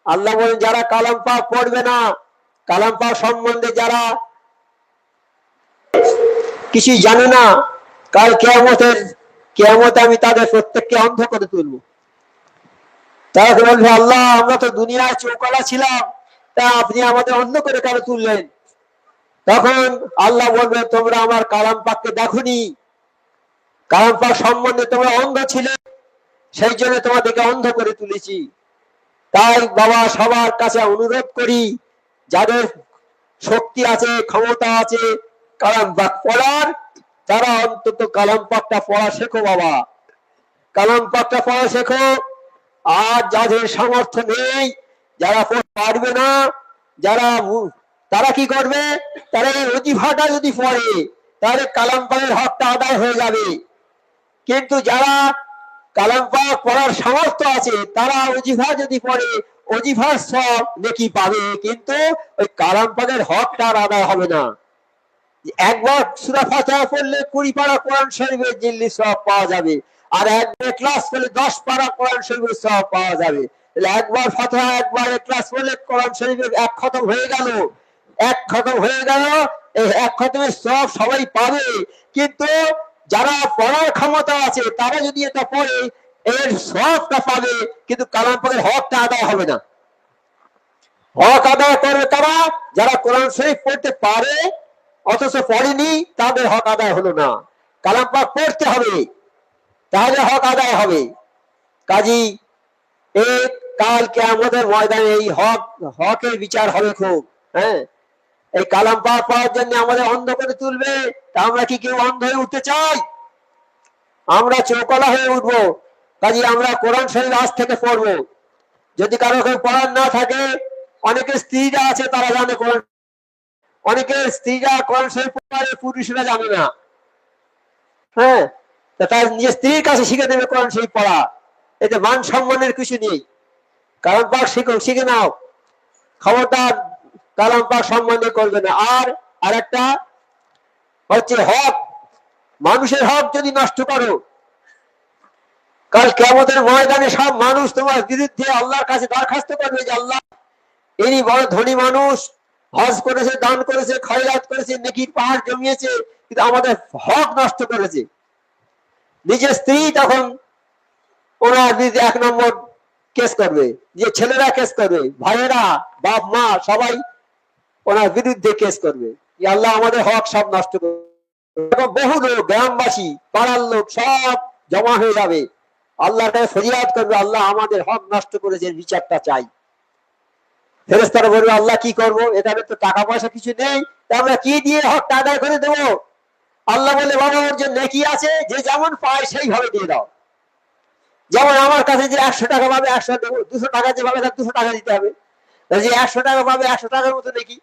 আল্লাহ বলেন যারা কালাম পাক পড়বে না, কালাম পাক সম্বন্ধে যারা কিছুই জানে না, কাল কিয়ামতে আমি তাদের প্রত্যেককে অন্ধ করে তুলবো। তারা বলবে, আল্লাহ আমরা তো দুনিয়ায় চৌকালা ছিলাম, তা আপনি আমাদের অন্ধ করে কেন তুললেন? তখন আল্লাহ বলবে, তোমরা আমার কালাম পাককে দেখোনি, কালাম পাক সম্বন্ধে তোমরা অন্ধ ছিলে, সেই জন্য তোমাদেরকে অন্ধ করে তুলেছি। তাই বাবা, সবার কাছে অনুরোধ করি, যাদের শক্তি আছে, ক্ষমতা আছে কালাম পাক পড়ার, তারা অন্তত কালাম পাকটা পড়া শেখো বাবা, কালাম পাকটা পড়া শেখো। আর যাদের সামর্থ্য নেই, যারা পারবে না, তারা কি করবে? তারা এই ওজিফাটা যদি পড়ে, তাহলে কালাম পাকের হকটা আদায় হয়ে যাবে। কিন্তু যারা কালাম পাক পড়ার সামর্থ্য আছে, তারা ওজিফা যদি পড়ে, ওজিফার সব নেকি পাবে, কিন্তু ওই কালাম পাকের হকটা আর আদায় হবে না। একবার সূরা ফাতিহা পড়লে 20 পারা কোরআন শরীফের জিল্লি সওয়াব পাওয়া যাবে, আর একবার ক্লাস করলে 10 পারা কোরআন শরীফের সওয়াব পাওয়া যাবে। তাহলে একবার ফাতিহা একবার ক্লাস করলে কোরআন শরীফের এক খতম হয়ে গেল, এক খতম হয়ে গেল। এই এক খতমের সওয়াব সবাই পাবে, কিন্তু যারা পড়ার ক্ষমতা আছে তারা যদি এটা পড়ে এর সওয়াবটা পাবে, কিন্তু কালাম পাকের হকটা আদায় হবে না। হক আদায় করবে তারা যারা কোরআন শরীফ পড়তে পারে অথচ পড়েনি, তাদের হক আদায় হলো না। কালাম পাক পড়তে হবে, তাহলে হক আদায় হবে। কাজী এই কালকে আমাদের ময়দানে এই হকের বিচার হবে খুব। হ্যাঁ, এই কালাম পাক পড়ার জন্য আমাদের অন্ধ করে তুলবে, তা আমরা কি কেউ অন্ধ হয়ে উঠতে চাই? আমরা চৌকলা হয়ে উঠবো। কাজী আমরা কোরআন শরীফ আজ থেকে পড়বো। যদি কারো কেউ পড়ার না থাকে, অনেকের স্ত্রীরা আছে তারা জানে কোরআন, অনেকের স্ত্রীরা কোরআন শরীফ পড়ে, পুরুষরা জানে না। হ্যাঁ, তার নিজের স্ত্রীর কাছে শিখে দেবে কোরআন শরীফ পড়া, এতে মান সম্মানের কিছু নেই। কালাম পাক শিখে নাও, খবরদার কালাম পাক সম্মান করবে না। আর আরেকটা হচ্ছে হক, মানুষের হক যদি নষ্ট করো, কাল কিয়ামতের ময়দানে সব মানুষ তোমার বিরুদ্ধে আল্লাহর কাছে দরখাস্ত করবে যে আল্লাহ, ইনি বড় ধনী মানুষ, হজ করেছে, দান করেছে, খয়রাত করেছে, নেকির পাহাড় জমিয়েছে, কিন্তু আমাদের হক নষ্ট করেছে। নিজের স্ত্রী তখন ওনার বিরুদ্ধে 1 নম্বর কেস করবে, যে ছেলেরা কেস করবে, ভাইয়েরা, বাপ মা সবাই ওনার বিরুদ্ধে কেস করবে, আল্লাহ আমাদের হক সব নষ্ট করবে। বহু লোক, গ্রামবাসী, পাড়ার লোক সব জমা হয়ে যাবে, আল্লাহর কাছে ফরিয়াদ করবে, আল্লাহ আমাদের হক নষ্ট করেছে, বিচারটা চাই। ফেরেশতারা বলবে আল্লাহ কি করব, এখানে তো টাকা পয়সা কিছু নেই, তা আমরা কি দিয়ে হকটা আদায় করে দেবো? আল্লাহ বলে বাবা, ওর যে নেকি আছে, যে যেমন পায় সেইভাবে দিয়ে দাও। যেমন আমার কাছে যে 100 টাকা পাবে 100 দেবো, 200 টাকা যে পাবে তার 200 টাকা দিতে হবে। যে 100 টাকা পাবে 100 টাকার মতো নেকি,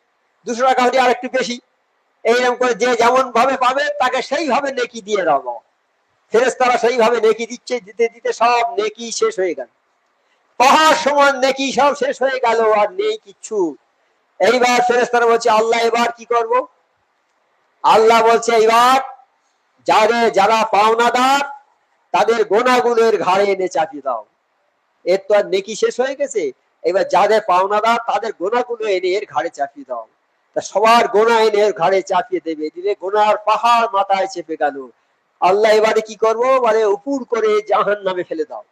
200 টাকা হলে আর একটু বেশি, এইরকম করে যে যেমন ভাবে পাবে তাকে সেইভাবে নেকি দিয়ে দাও। ফেরেশতারা সেইভাবে নেকি দিচ্ছে, দিতে দিতে সব নেকি শেষ হয়ে গেল, পাহাড় সমান নেকি সব শেষ হয়ে গেল, আর নেই কিচ্ছু। এইবার ফেরেশতারা বলছে আল্লাহ এবার কি করব? আল্লাহ বলছে এইবার যারা পাওনাদার তাদের গোনাগুলোর ঘাড়ে এনে চাপিয়ে দাও। এর তো আর নেকি শেষ হয়ে গেছে, এবার যাদের পাওনাদার তাদের গোনাগুলো এনে এর ঘাড়ে চাপিয়ে দাও। তা সবার গোনা এনে এর ঘাড়ে চাপিয়ে দেবে, দিলে গোনার পাহাড় মাথায় চেপে গেল। আল্লাহ এবারে কি করবো? মানে উপর করে জাহান্নামে ফেলে দাও।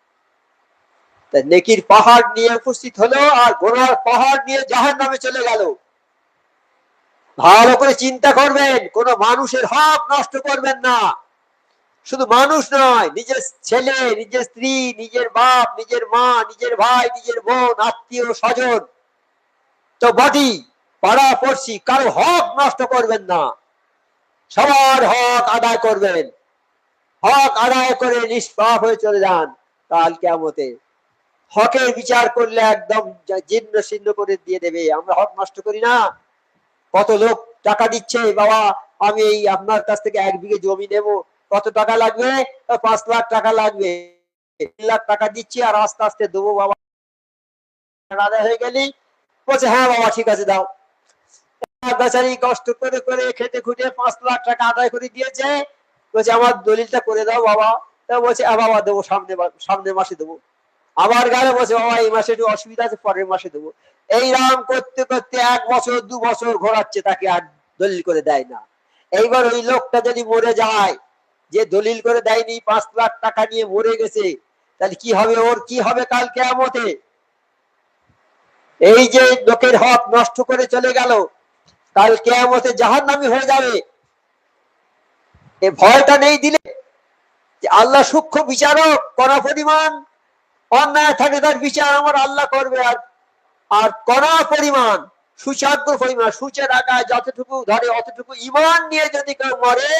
তা নেকির পাহাড় নিয়ে উপস্থিত হলো, আর গোনার পাহাড় নিয়ে জাহান্নামে চলে গেল। ভালো করে চিন্তা করবেন, কোন মানুষের হক নষ্ট করবেন না। শুধু মানুষ নয়, নিজের ছেলে, নিজের স্ত্রী, নিজের বাপ, নিজের মা, নিজের ভাই, নিজের বোন, আত্মীয় স্বজন তো বডি, পাড়া পড়শি, কারো হক নষ্ট করবেন না। সবার হক আদায় করবেন, হক আদায় করে নিষ্পাপ হয়ে চলে যান। কাল কিয়ামতে হকের বিচার করলে একদম জীর্ণ শীর্ণ করে দিয়ে দেবে। আমরা হক নষ্ট করি না। কত লোক টাকা দিচ্ছে, বাবা আমি এই আপনার কাছ থেকে 1 বিঘে জমি নেব, কত টাকা লাগবে? 5 লাখ টাকা লাগবে। 3 লাখ টাকা দিচ্ছি আর আস্তে আস্তে দেবো বাবা, আদায় হয়ে গেলি। বলছে হ্যাঁ বাবা ঠিক আছে দাও। বেচারি কষ্ট করে করে খেটে খুঁটে 5 লাখ টাকা আদায় করে দিয়েছে। বলছে আমার দলিলটা করে দাও বাবা। তা বলছে বাবা দেবো, সামনের মাসে দেবো। আবার গেলে বলছে বাবা এই মাসে একটু অসুবিধা আছে, পরের মাসে দেবো। এইরকম করতে করতে 1 বছর 2 বছর ঘোরাচ্ছে, তাকে আর দলিল করে দেয় না। এইবার ওই লোকটা যদি মরে যায়, যে দলিল করে দেয়নি, 5 লাখ টাকা নিয়ে মরে গেছে, তাহলে কি হবে? ওর কি হবে কাল কিয়ামতে? এই যে লোকের হক নষ্ট করে চলে গেল, কাল কিয়ামতে জাহান্নামী হয়ে যাবে। এই ভয়টা নেই দিলে যে আল্লাহ সূক্ষ্ম বিচারক, কড়া পরিমাণ অন্যায় থাকে তার বিচার আমার আল্লাহ করবে। আর কড়া পরিমাণ, সুচাগ্র পরিমাণ, সূচের আগায় যতটুকু ধরে অতটুকু ঈমান নিয়ে যদি কেউ মরে,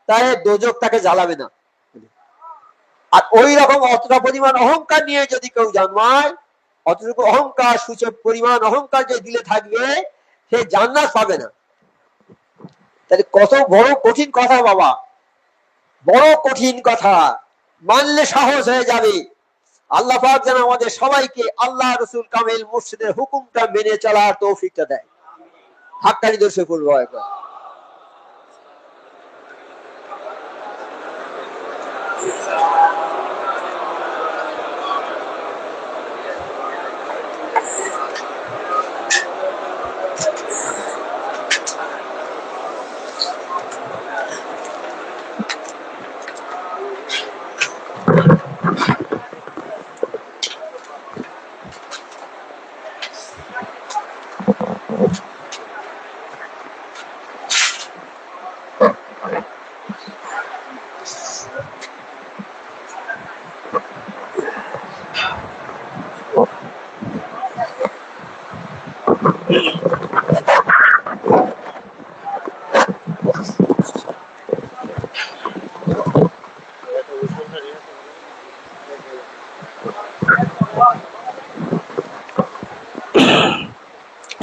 তাহলে দোজখ তাকে জ্বালাবে না। আর ওই রকম অতটা পরিমাণ অহংকার নিয়ে যদি কেউ জন্মায়, অতটুকু অহংকার, সূচক পরিমাণ অহংকার যে দিলে থাকবে, সে জান্নাত পাবে না। তাহলে কত বড় কঠিন কথা বাবা, বড় কঠিন কথা, মানলে সাহস হয়ে যাবে। আল্লাহ পাক যেন আমাদের সবাইকে আল্লাহ রসুল কামিল মুর্শিদের হুকুমটা মেনে চলার তৌফিকটা দেয়। হাক্কানি দর্শক পড়বো একবার।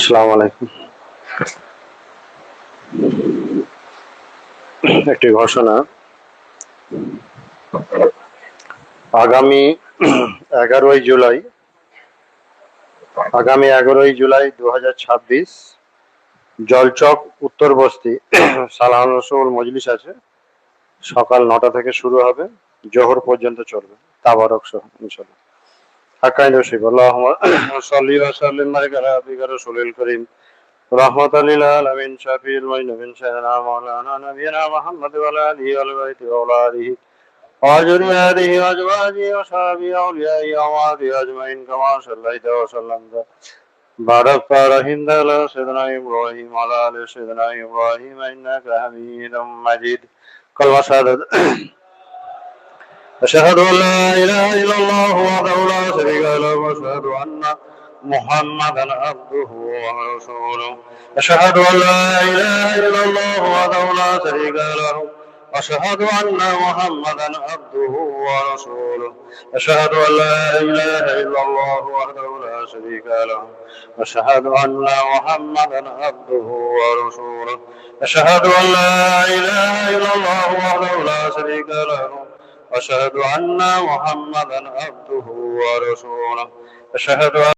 আসসালামু আলাইকুম। একটি ঘোষণা, আগামী 11ই জুলাই 2026 জলচক উত্তর বস্তি সালাহান রসুল মজলিস আছে। সকাল 9টা থেকে শুরু হবে, জোহর পর্যন্ত চলবে, তাবারক সহ ইনশাআল্লাহ। হাক্কানি নসিব আল্লাহুম্মা সাল্লি ওয়া সাল্লিম বারিক আলা আবিকা রাসূলিল কারীম রাহমাতাল লিল আলামিন শাফিউল মুযনিবিন সাyyidina মাওলানা নবিয়িনা মুহাম্মদ ওয়া আলা আলিহি ওয়া বাইতি ওয়া আওলাদিহি ওয়া যুররিয়াতিহি ওয়া আজওয়াজিহি ওয়া সাহবিহি ওয়া আউলিয়াইহি ওয়া আমওয়াতিহি আজমাইন কামা সাল্লাইতা ওয়া সাল্লামতা বারাকতা আলা হিন্দালা সাইয়্যিদিনা ইব্রাহিম ওয়া আলা আলি সাইয়্যিদিনা ইব্রাহিম ইন্নাকা হামিদুম মাজিদ। কালমা শাহাদাত। أشهد أن لا إله إلا الله وحده لا شريك له وأشهد أن محمدا عبده ورسوله. أشهد أن لا إله إلا الله وحده لا شريك له وأشهد أن محمدا عبده ورسوله. أشهد أن لا إله إلا الله وحده لا شريك له وأشهد أن محمدا عبده ورسوله. أشهد أن لا إله إلا الله وحده لا شريك له أشهد أن محمدا عبده ورسوله. أشهد